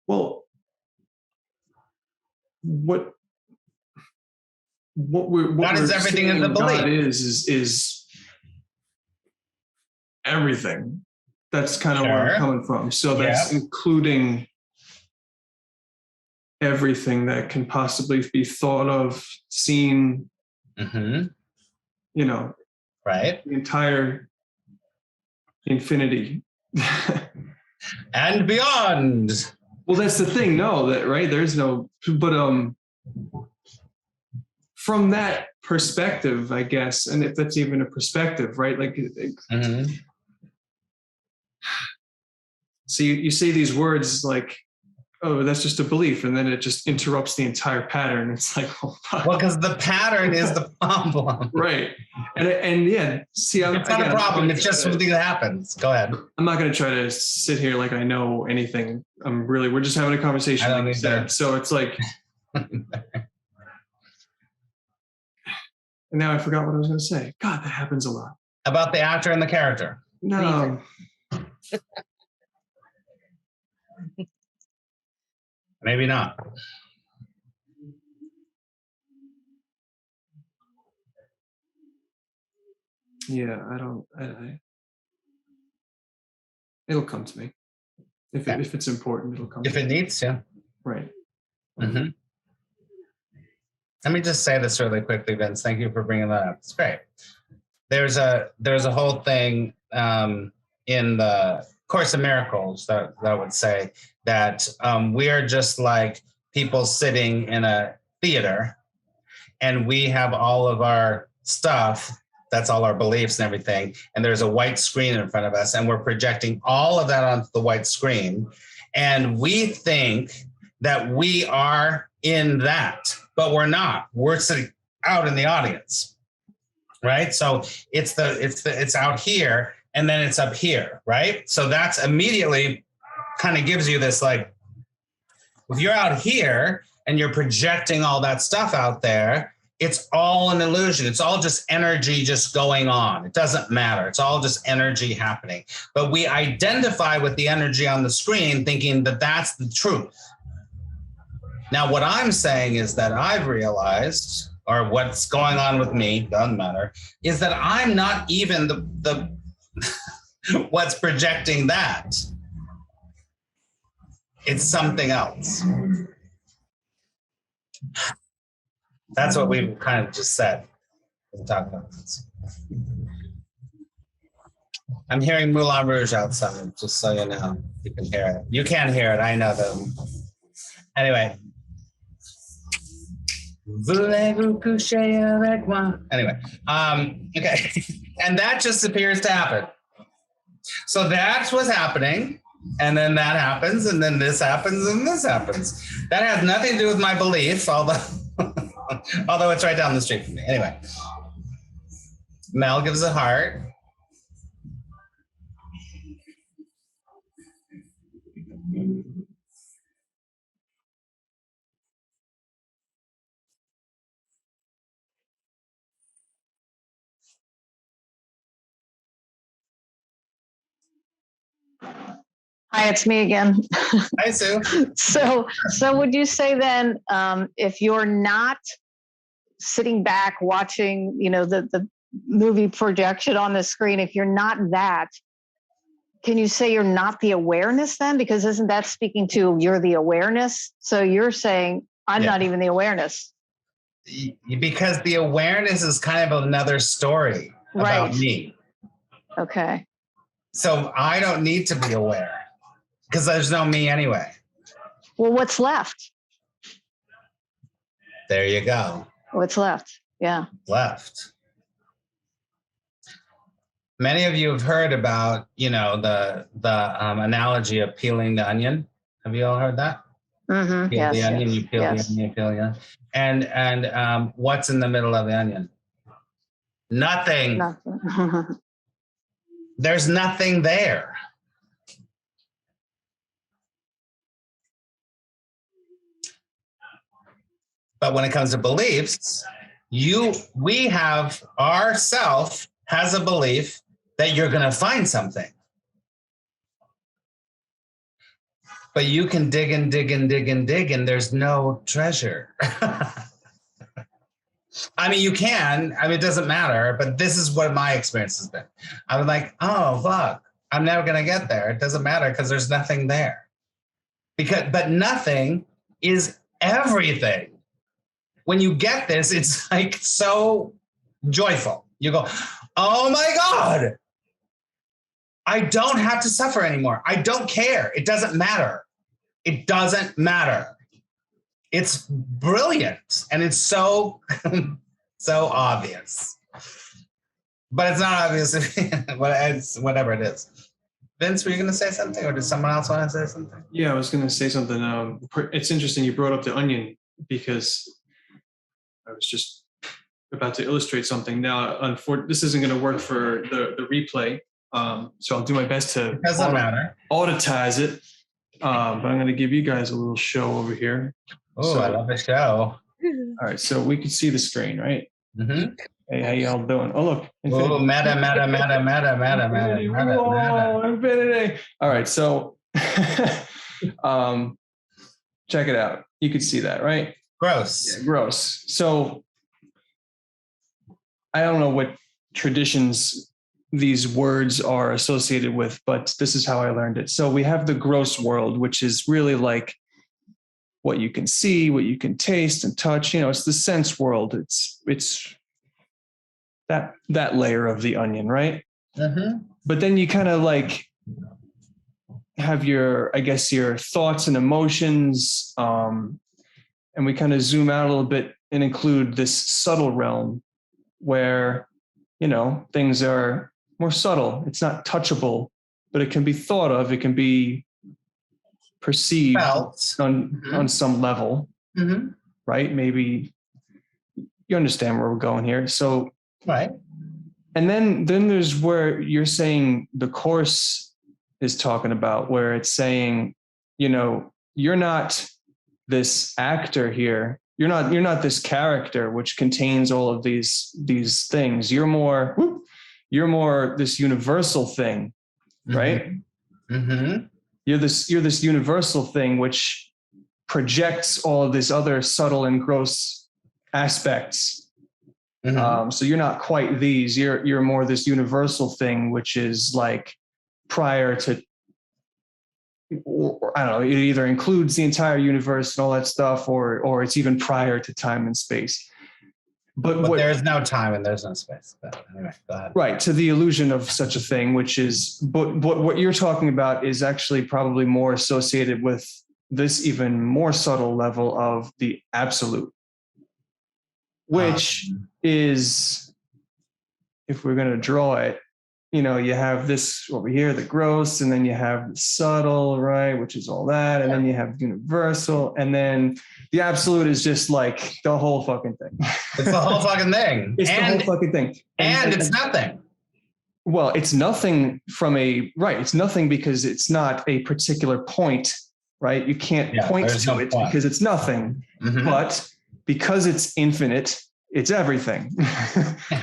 Well, what God is everything in the belief. God is everything. That's kind of where I'm coming from. So that's including everything that can possibly be thought of, seen, right? The entire infinity and beyond. Well, that's the thing. No, right? There's no, but from that perspective, I guess, and if that's even a perspective, right? Like, so you say these words like, oh, that's just a belief, and then it just interrupts the entire pattern. It's like, oh, well, because the pattern is the problem, right? And yeah, see, it's not a problem. It's just something that happens. Go ahead. I'm not going to try to sit here like I know anything. We're just having a conversation. I don't like that. So it's like. And now I forgot what I was going to say. God, that happens a lot. About the actor and the character. No. Maybe not. Yeah, I don't. It'll come to me. If it's important, it'll come. If it needs to. Right. Mm-hmm. Let me just say this really quickly, Vince. Thank you for bringing that up. It's great. There's a whole thing in the Course in Miracles that would say that we are just like people sitting in a theater, and we have all of our stuff. That's all our beliefs and everything. And there's a white screen in front of us, and we're projecting all of that onto the white screen. And we think that we are in that, but we're not. We're sitting out in the audience, right? So it's out here, and then it's up here, right? So that's immediately kind of gives you this, like, if you're out here and you're projecting all that stuff out there, it's all an illusion. It's all just energy just going on. It doesn't matter. It's all just energy happening. But we identify with the energy on the screen thinking that that's the truth. Now, what I'm saying is that I've realized, or what's going on with me, doesn't matter, is that I'm not even the what's projecting that. It's something else. That's what we've kind of just said. We'll talk about this. I'm hearing Moulin Rouge outside, just so you know. You can hear it. You can't hear it. I know them. Anyway. Voulez-vous coucher avec moi? Anyway, okay. And that just appears to happen. So that's what's happening. And then that happens, and then this happens, and this happens. That has nothing to do with my beliefs, although it's right down the street from me. Anyway. Mel gives a heart. Hi, it's me again. Hi, Sue. So would you say then, if you're not sitting back watching, the movie projection on the screen, if you're not that, can you say you're not the awareness then? Because isn't that speaking to you're the awareness? So you're saying I'm not even the awareness. Because the awareness is kind of another story about me. Okay. So I don't need to be aware because there's no me anyway. Well, what's left? There you go. What's left? Yeah. Left. Many of you have heard about, the analogy of peeling the onion. Have you all heard that? Mm-hmm. Peel the onion, you peel the onion, you peel the onion. And what's in the middle of the onion? Nothing. There's nothing there. But when it comes to beliefs, we have ourself has a belief that you're going to find something. But you can dig and dig and dig and dig, and there's no treasure. I mean, you can. I mean, it doesn't matter, but this is what my experience has been. I was like, oh, fuck, I'm never going to get there. It doesn't matter because there's nothing there. But nothing is everything. When you get this, it's like so joyful. You go, oh my God, I don't have to suffer anymore. I don't care. It doesn't matter. It doesn't matter. It's brilliant. And it's so, so obvious. But it's not obvious, it's whatever it is. Vince, were you going to say something, or did someone else want to say something? Yeah, I was going to say something. It's interesting you brought up the onion because I was just about to illustrate something. Now, this isn't going to work for the replay, so I'll do my best to auditize it. But I'm going to give you guys a little show over here. Oh, I love the show. All right, so we can see the screen, right? Mm-hmm. Hey, how y'all doing? Oh, look. Oh, meta. Oh, infinity. All right, so check it out. You can see that, right? Gross. Yeah, gross. So I don't know what traditions these words are associated with, but this is how I learned it. So we have the gross world, which is really like what you can see, what you can taste and touch. It's the sense world. It's that layer of the onion, right? Mm-hmm. But then you kind of like have your thoughts and emotions, and we kind of zoom out a little bit and include this subtle realm where things are more subtle. It's not touchable, but it can be thought of. It can be perceived on some level, right? Maybe you understand where we're going here. So, right. And then there's where you're saying the Course is talking about, where it's saying, you're not this actor here. You're not this character which contains all of these things. You're more this universal thing, right? Mm-hmm. You're this universal thing which projects all of these other subtle and gross aspects. Mm-hmm. So you're not quite these. You're more this universal thing, which is like prior to, or I don't know, it either includes the entire universe and all that stuff, or it's even prior to time and space. But there's no time and there's no space. But anyway, go ahead. Right, to the illusion of such a thing, which is, but what you're talking about is actually probably more associated with this even more subtle level of the absolute, which is, if we're going to draw it, you have this over here, the gross, and then you have the subtle, right, which is all that, and then you have universal, and then the absolute is just like the whole fucking thing. It's the whole fucking thing. It's the whole fucking thing. And it's nothing. Well, it's nothing it's nothing because it's not a particular point, right? You can't point to it because it's nothing. Mm-hmm. But because it's infinite, it's everything.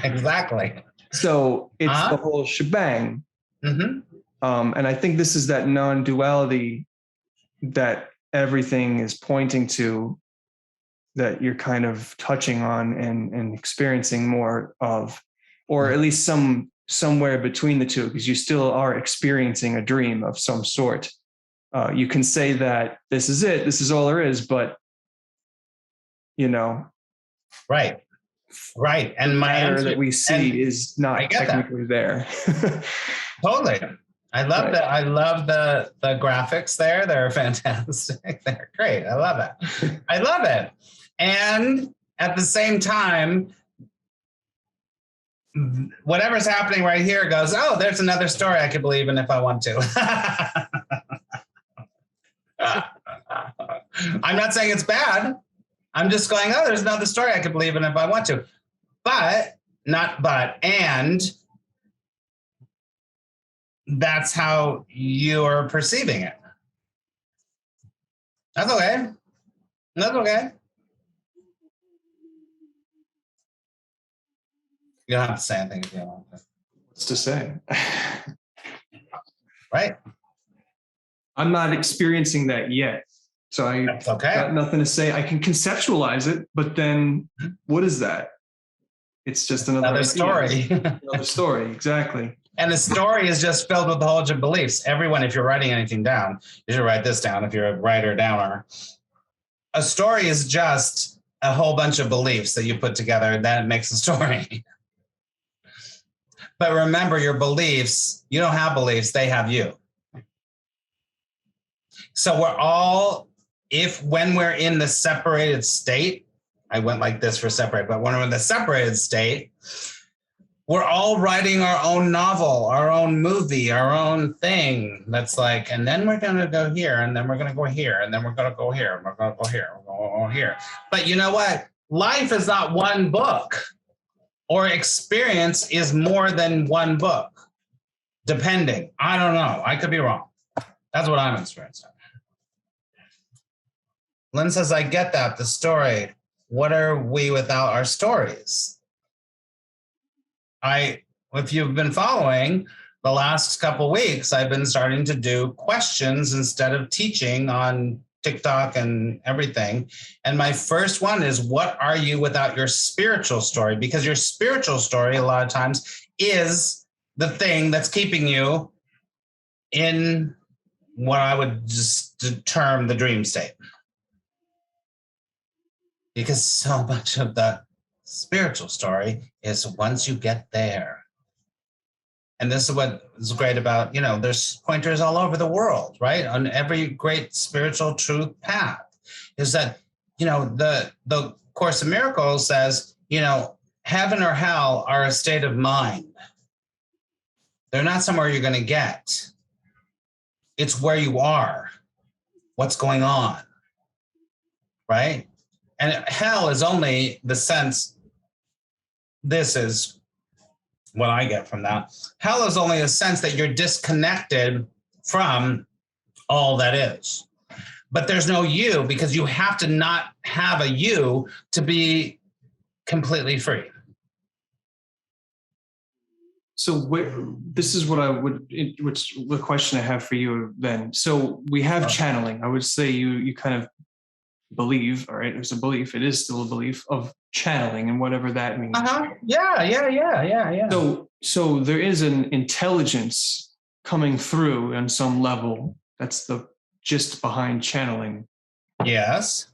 Exactly. So it's the whole shebang. Mm-hmm. And I think this is that non-duality that everything is pointing to, that you're kind of touching on and experiencing more of, or at least somewhere between the two, because you still are experiencing a dream of some sort. You can say that this is it, this is all there is, but Right. And the my matter that we see is not technically there. Totally. I love that. I love the graphics there. They're fantastic. They're great. I love it. I love it. And at the same time, whatever's happening right here goes, oh, there's another story I could believe in if I want to. I'm not saying it's bad. I'm just going, oh, there's another story I could believe in if I want to. And that's how you're perceiving it. That's okay. That's okay. You don't have to say anything if you don't want to. What's to say? Right. I'm not experiencing that yet. So That's okay. Got nothing to say. I can conceptualize it, but then what is that? It's just another story. Another story, exactly. And the story is just filled with a whole bunch of beliefs. Everyone, if you're writing anything down, you should write this down if you're a writer-downer. A story is just a whole bunch of beliefs that you put together, and then it makes a story. But remember, your beliefs, you don't have beliefs, they have you. So we're all, when we're in the separated state, I went like this for separate, but when we're in the separated state, we're all writing our own novel, our own movie, our own thing. That's like, and then we're going to go here, and then we're going to go here, and then we're going to go here, and we're going to go here, we're going to go here. But you know what? Life is not one book, or experience is more than one book, depending. I don't know. I could be wrong. That's what I'm experiencing. Lynn says, I get that, the story. What are we without our stories? If you've been following the last couple of weeks, I've been starting to do questions instead of teaching on TikTok and everything. And my first one is, what are you without your spiritual story? Because your spiritual story, a lot of times, is the thing that's keeping you in what I would just term the dream state. Because so much of the spiritual story is once you get there. And this is what is great about, there's pointers all over the world, right? On every great spiritual truth path is that, the Course in Miracles says, heaven or hell are a state of mind. They're not somewhere you're going to get. It's where you are, what's going on, right? And hell is only the sense, this is what I get from that. Hell is only a sense that you're disconnected from all that is. But there's no you, because you have to not have a you to be completely free. So this is what which the question I have for you then. So we have channeling. I would say you kind of believe, all right, there's a belief, it is still a belief of channeling and whatever that means. Yeah. So there is an intelligence coming through on some level. That's the gist behind channeling. Yes.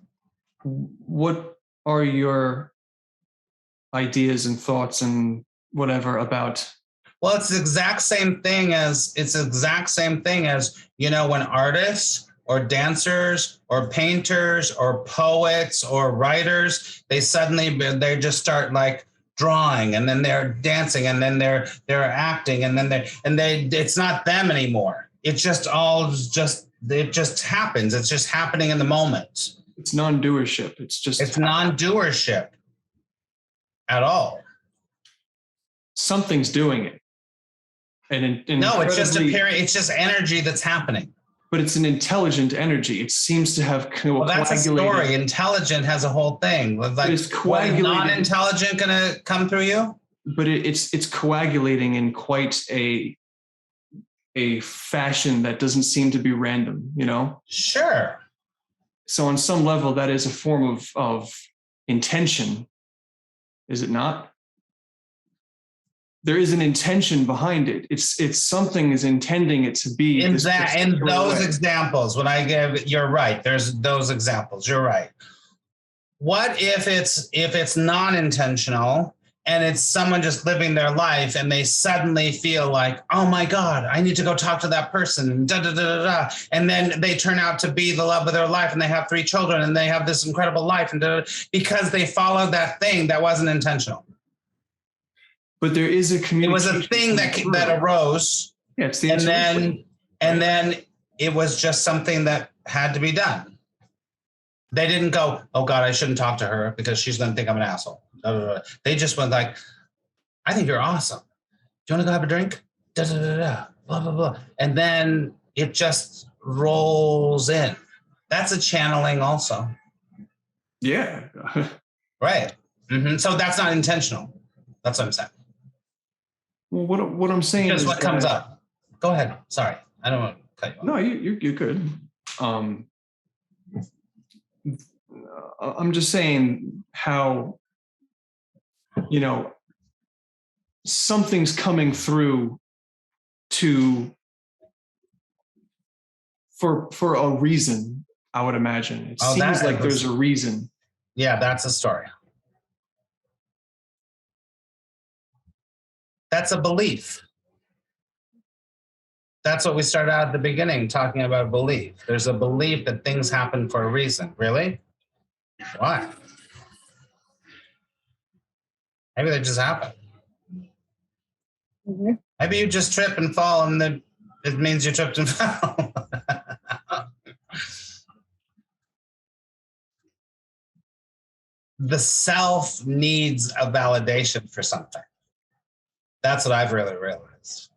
What are your ideas and thoughts and whatever about? Well, it's the exact same thing as when artists or dancers or painters or poets or writers, they just start like drawing, and then they're dancing, and then they're acting, and then it's not them anymore. It just happens. It's just happening in the moment. It's non-doership. It's non-doership at all. Something's doing it. And no, it's just it's just energy that's happening. But it's an intelligent energy. It seems to have that's a story. Intelligent has a whole thing. Like, it's coagulating. Non-intelligent going to come through you? But it's coagulating in quite a fashion that doesn't seem to be random, you know? Sure. So on some level, that is a form of intention, is it not? There is an intention behind it. It's something is intending it to be. In those examples, when I give, you're right. There's those examples. You're right. What if it's non-intentional and it's someone just living their life and they suddenly feel like, oh my God, I need to go talk to that person, and da da da da da, and then they turn out to be the love of their life, and they have 3 children, and they have this incredible life, and because they followed that thing that wasn't intentional. But there is a communication. It was a thing that arose. Yeah, it's the and then it was just something that had to be done. They didn't go, oh God, I shouldn't talk to her because she's going to think I'm an asshole. They just went like, I think you're awesome. Do you want to go have a drink? Da, da, da, da, blah, blah, blah. And then it just rolls in. That's a channeling also. Yeah. Right. Mm-hmm. So that's not intentional. That's what I'm saying. Well, what I'm saying is what comes up. Go ahead. Sorry, I don't want to cut you off. No, you're good. I'm just saying how, you know, something's coming through for a reason. I would imagine it seems like there's a reason. Yeah, that's a story. That's a belief. That's what we started out at the beginning, talking about belief. There's a belief that things happen for a reason. Really? Why? Maybe they just happen. Mm-hmm. Maybe you just trip and fall, and then it means you tripped and fell. The self needs a validation for something. That's what I've really realized.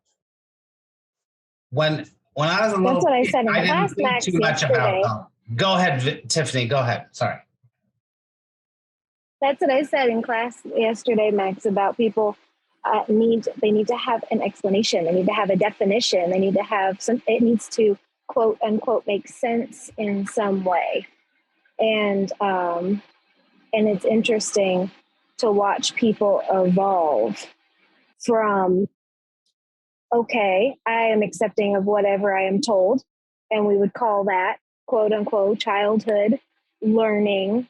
When I was a little, that's what I said in I class, didn't think too much about. Go ahead, Tiffany. Go ahead. Sorry. That's what I said in class yesterday, Max, about people need to have an explanation. They need to have a definition. They need to have it needs to quote unquote make sense in some way. And it's interesting to watch people evolve from, okay, I am accepting of whatever I am told. And we would call that quote unquote childhood learning,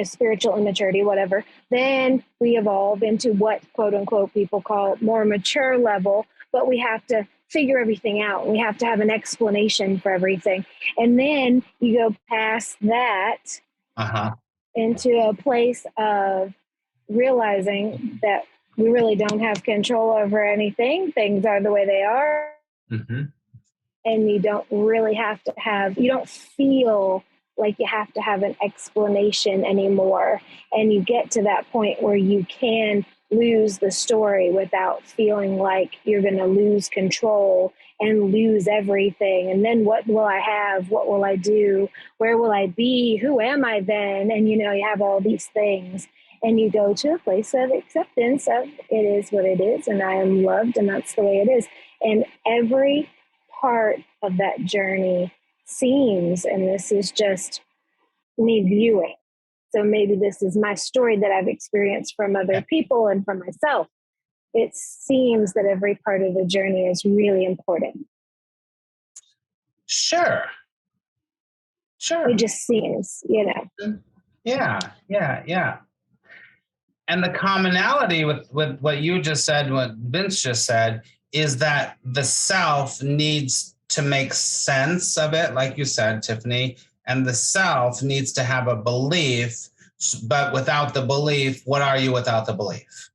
spiritual immaturity, whatever. Then we evolve into what quote unquote people call more mature level, but we have to figure everything out. We have to have an explanation for everything. And then you go past that into a place of realizing that we really don't have control over anything. Things are the way they are. Mm-hmm. And you don't really have to you don't feel like you have to have an explanation anymore. And you get to that point where you can lose the story without feeling like you're going to lose control and lose everything. And then what will I have? What will I do? Where will I be? Who am I then? And, you have all these things. And you go to a place of acceptance of it is what it is, and I am loved, and that's the way it is. And every part of that journey seems, and this is just me viewing, so maybe this is my story that I've experienced from other people and from myself. It seems that every part of the journey is really important. Sure. It just seems, Yeah. And the commonality with what you just said, what Vince just said, is that the self needs to make sense of it, like you said, Tiffany, and the self needs to have a belief, but without the belief, what are you without the belief?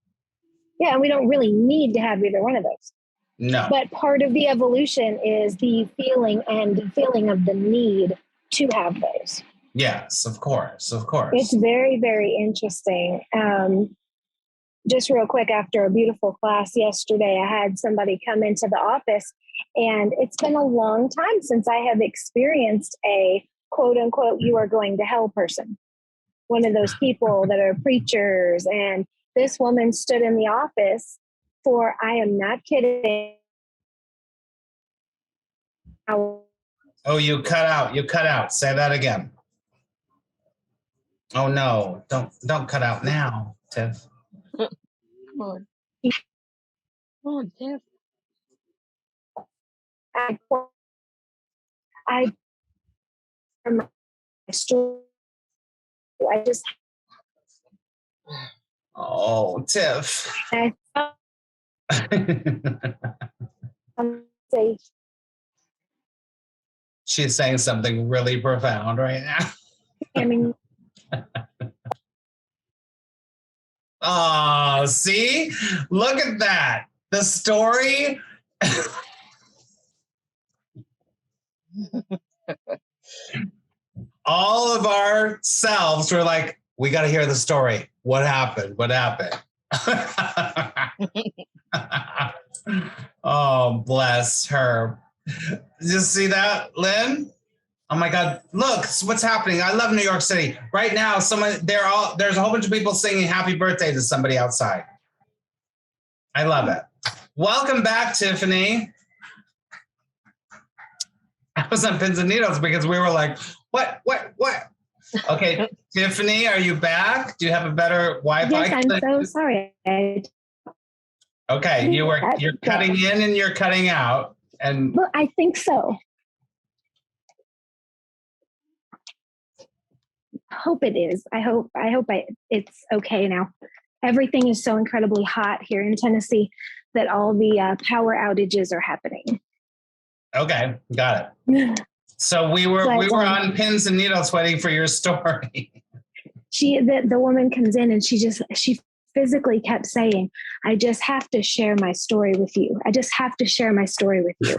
Yeah, and we don't really need to have either one of those. No. But part of the evolution is the feeling of the need to have those. Yes, of course, of course. It's very, very interesting. Just real quick, after a beautiful class yesterday, I had somebody come into the office, and it's been a long time since I have experienced a quote unquote, you are going to hell person. One of those people that are preachers. And this woman stood in the office for, I am not kidding. Oh, you cut out. You cut out. Say that again. Oh no! Don't cut out now, Tiff. Come on. Come on, Tiff. I just. Oh, Tiff. I say. She's saying something really profound right now. I mean. Oh, see? Look at that. The story. All of our selves were like, we got to hear the story. What happened? What happened? Oh, bless her. Did you see that, Lynn? Oh my God, look, what's happening. I love New York City. Right now, there's a whole bunch of people singing happy birthday to somebody outside. I love it. Welcome back, Tiffany. I was on pins and needles because we were like, what? Okay, Tiffany, are you back? Do you have a better Wi-Fi? Yes, I'm so sorry. Okay, you're cutting in and you're cutting out. And well, I think so. Hope it is. I hope it's okay now. Everything is so incredibly hot here in Tennessee that all the power outages are happening. Okay, got it. So we were on pins and needles waiting for your story. The woman comes in and she physically kept saying, I just have to share my story with you. I just have to share my story with you.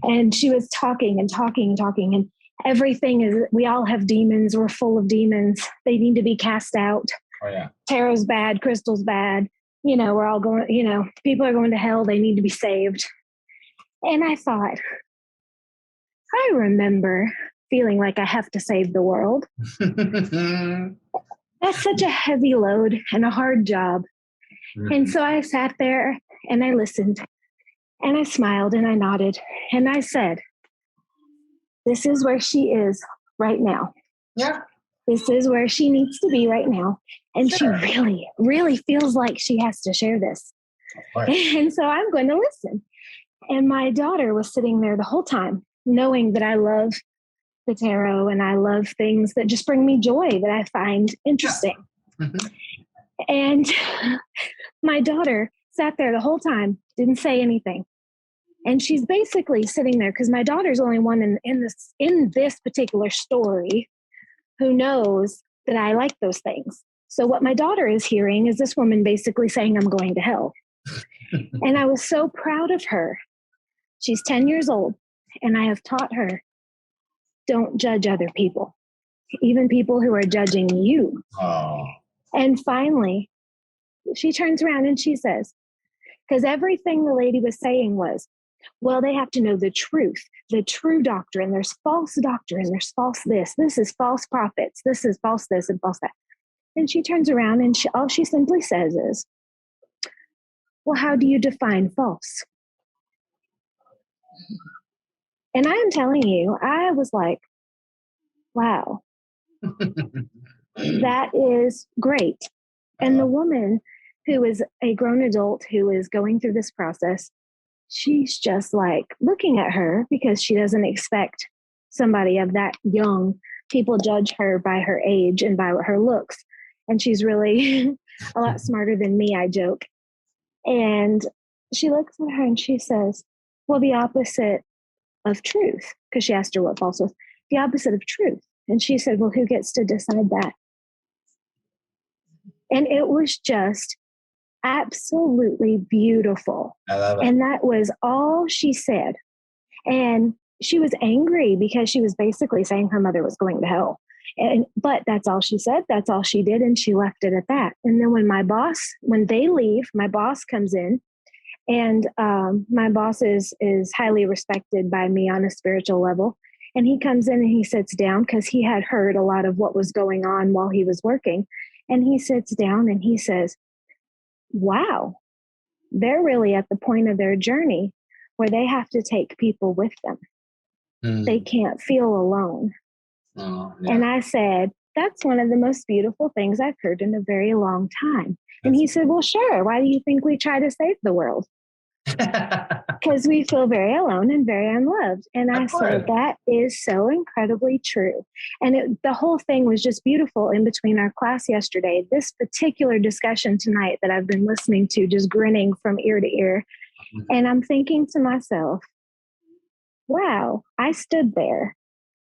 And she was talking and everything is, we all have demons. We're full of demons. They need to be cast out. Oh yeah. Tarot's bad. Crystal's bad. We're all going, people are going to hell. They need to be saved. And I thought, I remember feeling like I have to save the world. That's such a heavy load and a hard job. Mm-hmm. And so I sat there and I listened and I smiled and I nodded and I said, this is where she is right now. Yeah. This is where she needs to be right now. And sure. She really, really feels like she has to share this. And so I'm going to listen. And my daughter was sitting there the whole time, knowing that I love the tarot and I love things that just bring me joy that I find interesting. Yeah. Mm-hmm. And my daughter sat there the whole time, didn't say anything. And she's basically sitting there because my daughter's the only one in this particular story who knows that I like those things. So what my daughter is hearing is this woman basically saying, I'm going to hell. And I was so proud of her. She's 10 years old, and I have taught her, don't judge other people, even people who are judging you. Oh. And finally, she turns around and she says, because everything the lady was saying was, well, they have to know the true doctrine. There's false doctrine. There's false this. This is false prophets. This is false this and false that. And she turns around and all she simply says is, well, how do you define false? And I am telling you, I was like, wow, that is great. And the woman who is a grown adult who is going through this process, she's just like looking at her because she doesn't expect somebody of that young. People judge her by her age and by her looks. And she's really a lot smarter than me, I joke. And she looks at her and she says, well, the opposite of truth, because she asked her what false was, the opposite of truth. And she said, well, who gets to decide that? And it was just absolutely beautiful. I love it. And that was all she said. And she was angry because she was basically saying her mother was going to hell. But that's all she said. That's all she did. And she left it at that. And then when they leave, my boss comes in, and my boss is highly respected by me on a spiritual level. And he comes in and he sits down because he had heard a lot of what was going on while he was working. And he sits down and he says, wow, they're really at the point of their journey where they have to take people with them. They can't feel alone. Oh, yeah. And I said, that's one of the most beautiful things I've heard in a very long time. And he said, well, sure. Why do you think we try to save the world? Because we feel very alone and very unloved. And I said, that is so incredibly true. And the whole thing was just beautiful in between our class yesterday. This particular discussion tonight that I've been listening to, just grinning from ear to ear. And I'm thinking to myself, wow, I stood there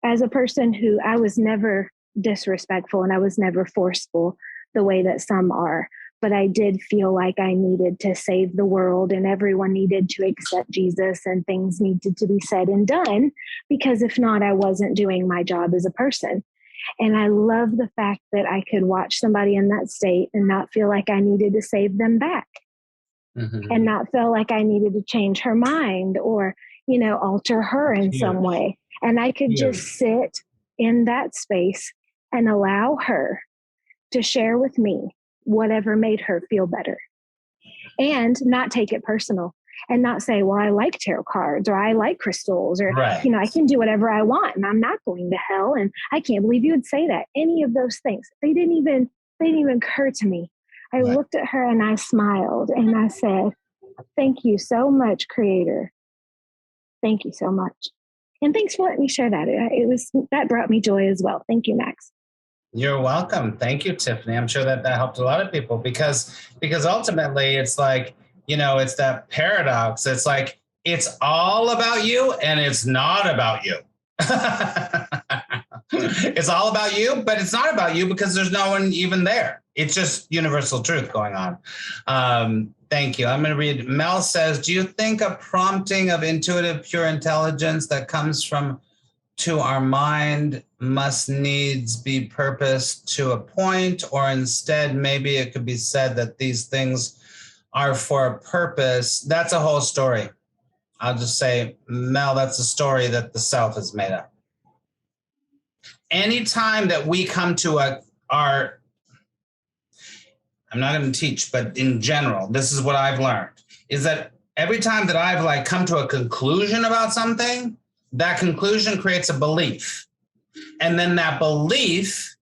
as a person who I was never disrespectful and I was never forceful the way that some are. But I did feel like I needed to save the world and everyone needed to accept Jesus and things needed to be said and done, because if not, I wasn't doing my job as a person. And I love the fact that I could watch somebody in that state and not feel like I needed to save them back. And not feel like I needed to change her mind or, alter her in some way. And I could just sit in that space and allow her to share with me whatever made her feel better, and not take it personal and not say, well, I like tarot cards or I like crystals or, I can do whatever I want and I'm not going to hell. And I can't believe you would say that. Any of those things, they didn't even occur to me. I looked at her and I smiled and I said, thank you so much, Creator. Thank you so much. And thanks for letting me share that. That brought me joy as well. Thank you, Max. You're welcome. Thank you, Tiffany. I'm sure that helped a lot of people because ultimately it's like, it's that paradox. It's like, it's all about you and it's not about you. It's all about you, but it's not about you because there's no one even there. It's just universal truth going on. Thank you. I'm going to read. Mel says, do you think a prompting of intuitive, pure intelligence that comes to our mind must needs be purposed to a point, or instead maybe it could be said that these things are for a purpose? That's a whole story. I'll just say, Mel, that's a story that the self has made up. Anytime that we come to I'm not going to teach, but in general, this is what I've learned, is that every time that I've come to a conclusion about something, that conclusion creates a belief. And then that belief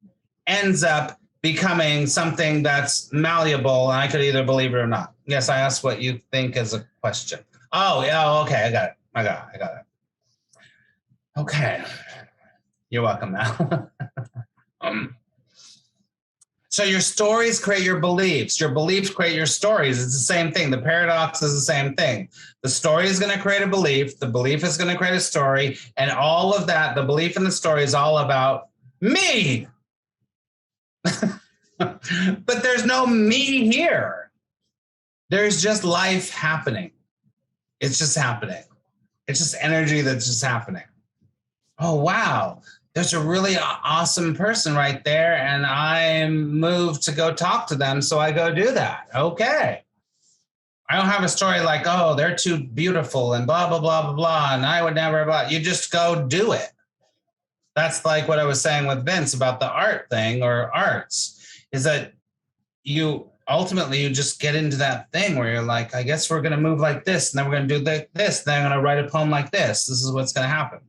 ends up becoming something that's malleable, and I could either believe it or not. Yes, I asked what you think as a question. Oh, yeah, okay, I got it. Okay. You're welcome, Mal. So your stories create your beliefs. Your beliefs create your stories. It's the same thing. The paradox is the same thing. The story is going to create a belief. The belief is going to create a story. And all of that, the belief in the story is all about me. But there's no me here. There's just life happening. It's just happening. It's just energy that's just happening. Oh, wow. There's a really awesome person right there, and I'm moved to go talk to them, so I go do that. Okay. I don't have a story like, oh, they're too beautiful and blah, blah, blah, blah, blah, and I would never, blah. You just go do it. That's like what I was saying with Vince about the art thing or arts, is that you just get into that thing where you're like, I guess we're going to move like this, and then we're going to do this, then I'm going to write a poem like this. This is what's going to happen.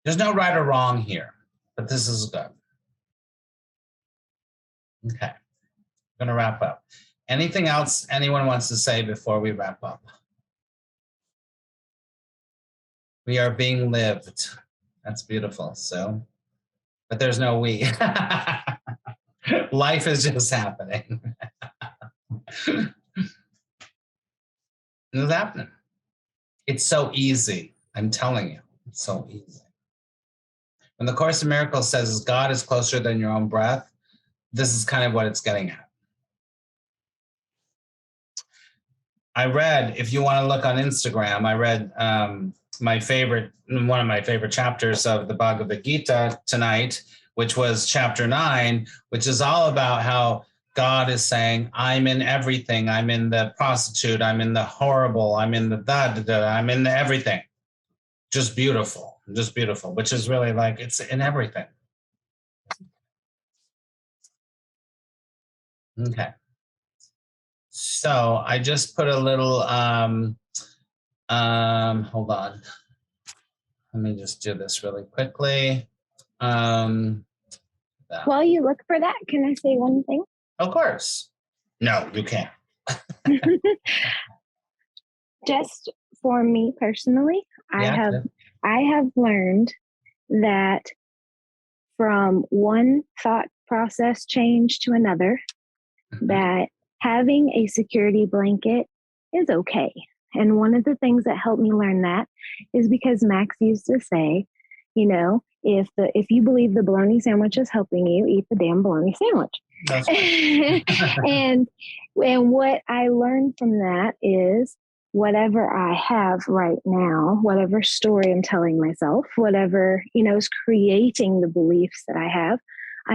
There's no right or wrong here, but this is good. Okay, I'm going to wrap up. Anything else anyone wants to say before we wrap up? We are being lived. That's beautiful. So, but there's no we. Life is just happening. It's happening. It's so easy. I'm telling you, it's so easy. When the Course in Miracles says God is closer than your own breath, this is kind of what it's getting at. I read, if you want to look on Instagram, I read one of my favorite chapters of the Bhagavad Gita tonight, which was chapter 9, which is all about how God is saying, I'm in everything. I'm in the prostitute. I'm in the horrible. I'm in the I'm in the everything. Just beautiful, which is really like, it's in everything. Okay. So I just put a little, hold on. Let me just do this really quickly. While you look for that, can I say one thing? Of course. No, you can't. Just for me personally, Yeah. I have learned that from one thought process change to another, that having a security blanket is okay. And one of the things that helped me learn that is because Max used to say, you know, if you believe the bologna sandwich is helping you, eat the damn bologna sandwich. That's right. and what I learned from that is whatever I have right now, whatever story I'm telling myself, whatever, you know, is creating the beliefs that I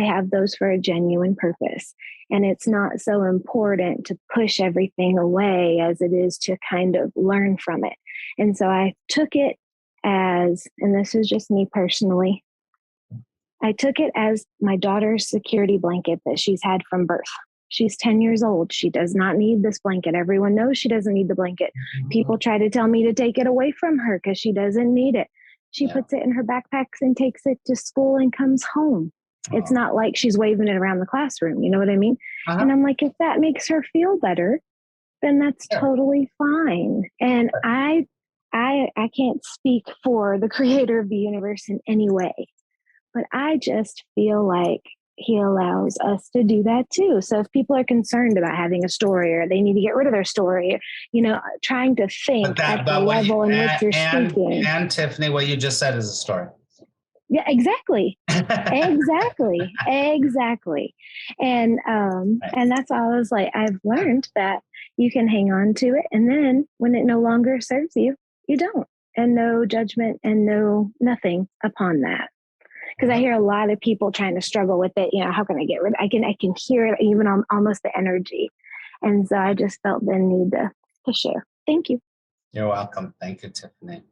have those for a genuine purpose. And it's not so important to push everything away as it is to kind of learn from it. And so I took it as, and this is just me personally, I took it as my daughter's security blanket that she's had from birth. She's 10 years old. She does not need this blanket. Everyone knows she doesn't need the blanket. People try to tell me to take it away from her because she doesn't need it. She puts it in her backpacks and takes it to school and comes home. It's not like she's waving it around the classroom. You know what I mean? And I'm like, if that makes her feel better, then that's totally fine. And I can't speak for the creator of the universe in any way, but I just feel like he allows us to do that too. So if people are concerned about having a story or they need to get rid of their story, you know, trying to think at the level in which you're speaking. And Tiffany, what you just said is a story. Yeah, exactly. exactly. And that's all I was like, I've learned that you can hang on to it. And then when it no longer serves you, you don't. And no judgment and no nothing upon that. Because I hear a lot of people trying to struggle with it. You know, how can I get rid of it? I can hear it even on almost the energy. And so I just felt the need to share. Thank you. You're welcome. Thank you, Tiffany.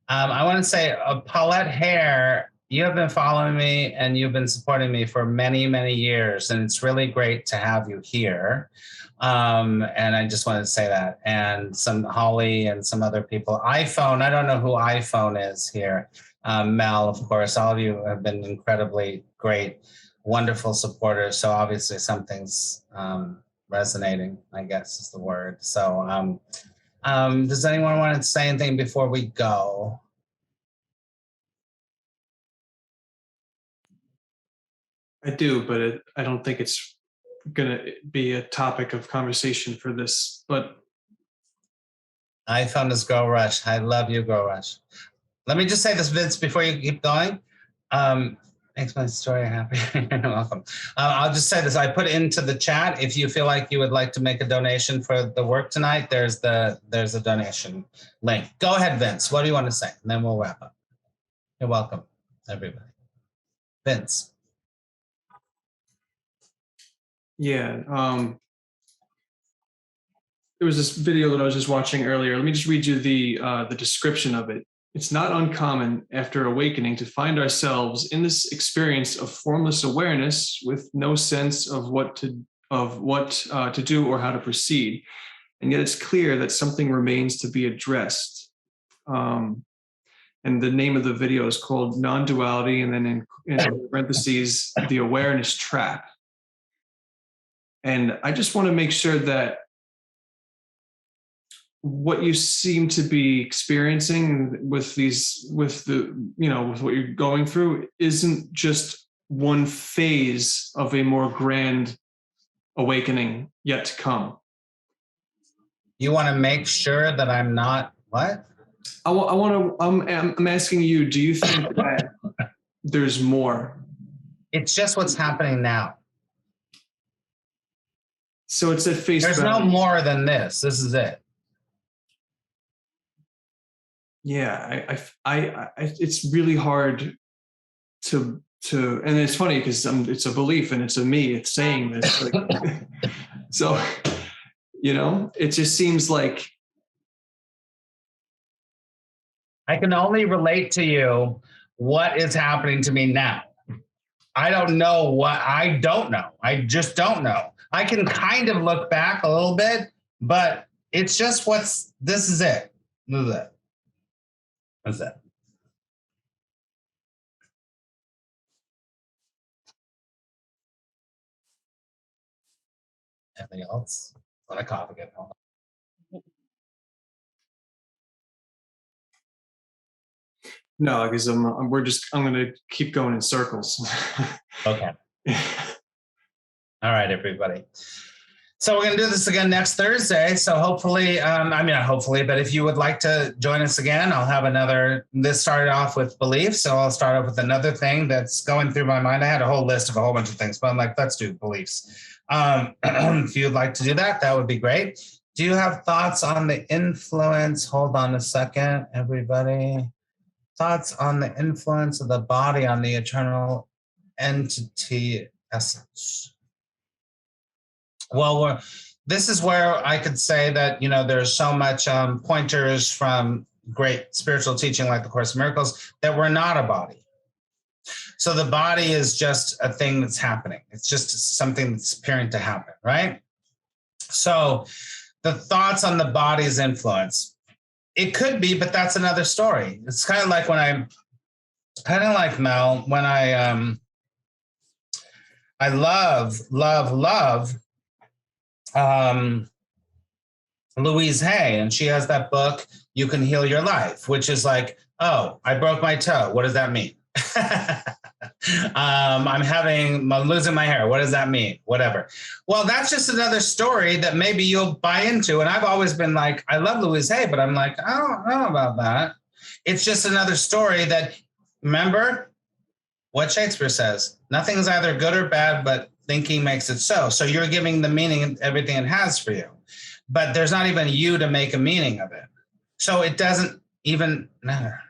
I want to say, Paulette Hare, you have been following me and you've been supporting me for many, many years. And it's really great to have you here. And I just wanted to say that. And some Holly and some other people. iPhone, I don't know who iPhone is here. Mel, of course, all of you have been incredibly great, wonderful supporters. So obviously something's resonating, I guess is the word. So does anyone want to say anything before we go? I do, but I don't think it's going to be a topic of conversation for this. But iPhone is Girl Rush. I love you, Girl Rush. Let me just say this, Vince, before you keep going. Makes my story happy. You're welcome. I'll just say this. I put into the chat, if you feel like you would like to make a donation for the work tonight, there's a donation link. Go ahead, Vince. What do you want to say? And then we'll wrap up. You're welcome, everybody. Vince. Yeah. There was this video that I was just watching earlier. Let me just read you the description of it. It's not uncommon after awakening to find ourselves in this experience of formless awareness with no sense of what to do or how to proceed. And yet it's clear that something remains to be addressed. And the name of the video is called Non-Duality, and then in parentheses, The Awareness Trap. And I just want to make sure that what you seem to be experiencing with what you're going through isn't just one phase of a more grand awakening yet to come. You want to make sure that I'm not what? I'm asking you, do you think that there's more? It's just what's happening now. So it's at face There's value. no more than this. This is it. Yeah, it's really hard to, and it's funny because it's a belief and it's a me. It's saying this, like, so, you know, it just seems like I can only relate to you what is happening to me now. I don't know what I don't know. I just don't know. I can kind of look back a little bit, but it's just this is it. This is it. That's it. Anything else? Want to cough again? Hold on. no, because I'm going to keep going in circles. Okay. All right, everybody. So we're going to do this again next Thursday. So hopefully, not hopefully, but if you would like to join us again, I'll have this started off with beliefs. So I'll start off with another thing that's going through my mind. I had a whole list of a whole bunch of things, but I'm like, let's do beliefs. If you'd like to do that, that would be great. Do you have thoughts on the influence? Hold on a second, everybody. Thoughts on the influence of the body on the eternal entity essence? Well, this is where I could say that, there's so much pointers from great spiritual teaching like the Course in Miracles that we're not a body. So the body is just a thing that's happening. It's just something that's appearing to happen, right? So the thoughts on the body's influence, it could be, but that's another story. It's kind of like Mel, when I love Louise Hay, and she has that book, You Can Heal Your Life, which is like, oh, I broke my toe. What does that mean? I'm losing my hair. What does that mean? Whatever. Well, that's just another story that maybe you'll buy into. And I've always been like, I love Louise Hay, but I'm like, I don't know about that. It's just another story that, remember what Shakespeare says, nothing is either good or bad, but thinking makes it so. So you're giving the meaning everything it has for you, but there's not even you to make a meaning of it. So it doesn't even matter.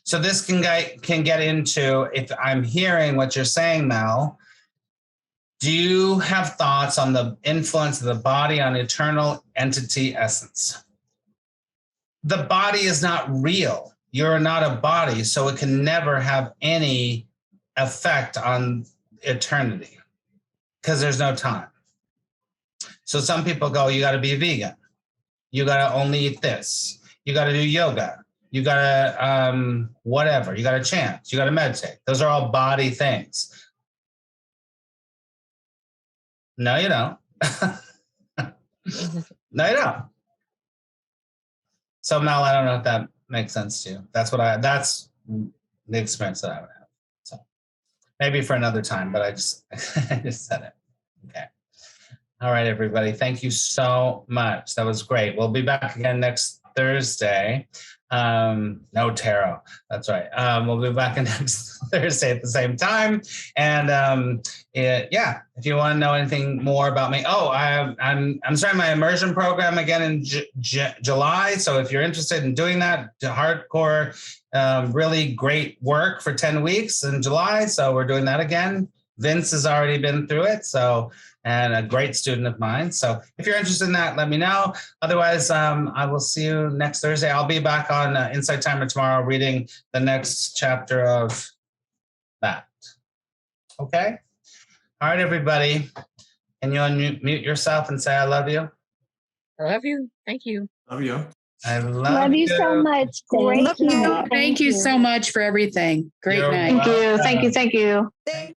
So this can get into, if I'm hearing what you're saying, Mel, do you have thoughts on the influence of the body on eternal entity essence? The body is not real. You're not a body, so it can never have any effect on eternity because there's no time. So some people go, you got to be vegan. You got to only eat this. You got to do yoga. You got to whatever. You got to chant. You got to meditate. Those are all body things. No, you don't. No, you don't. So Mel, I don't know if that makes sense to you. That's the experience that I would have. So maybe for another time, but I just said it. Okay. All right, everybody. Thank you so much. That was great. We'll be back again next Thursday. No tarot. That's right. We'll be back next Thursday at the same time. And if you want to know anything more about me, I'm starting my immersion program again in July. So if you're interested in doing that, hardcore, really great work for 10 weeks in July. So we're doing that again. Vince has already been through it. And a great student of mine. So if you're interested in that, let me know. Otherwise, I will see you next Thursday. I'll be back on Insight Timer tomorrow reading the next chapter of that. Okay? All right, everybody. Can you unmute yourself and say I love you? I love you. Thank you. Love you. I love you so much. Thank you. Thank you so much for everything. Great You're night. Thank you. Thank you. Thank you.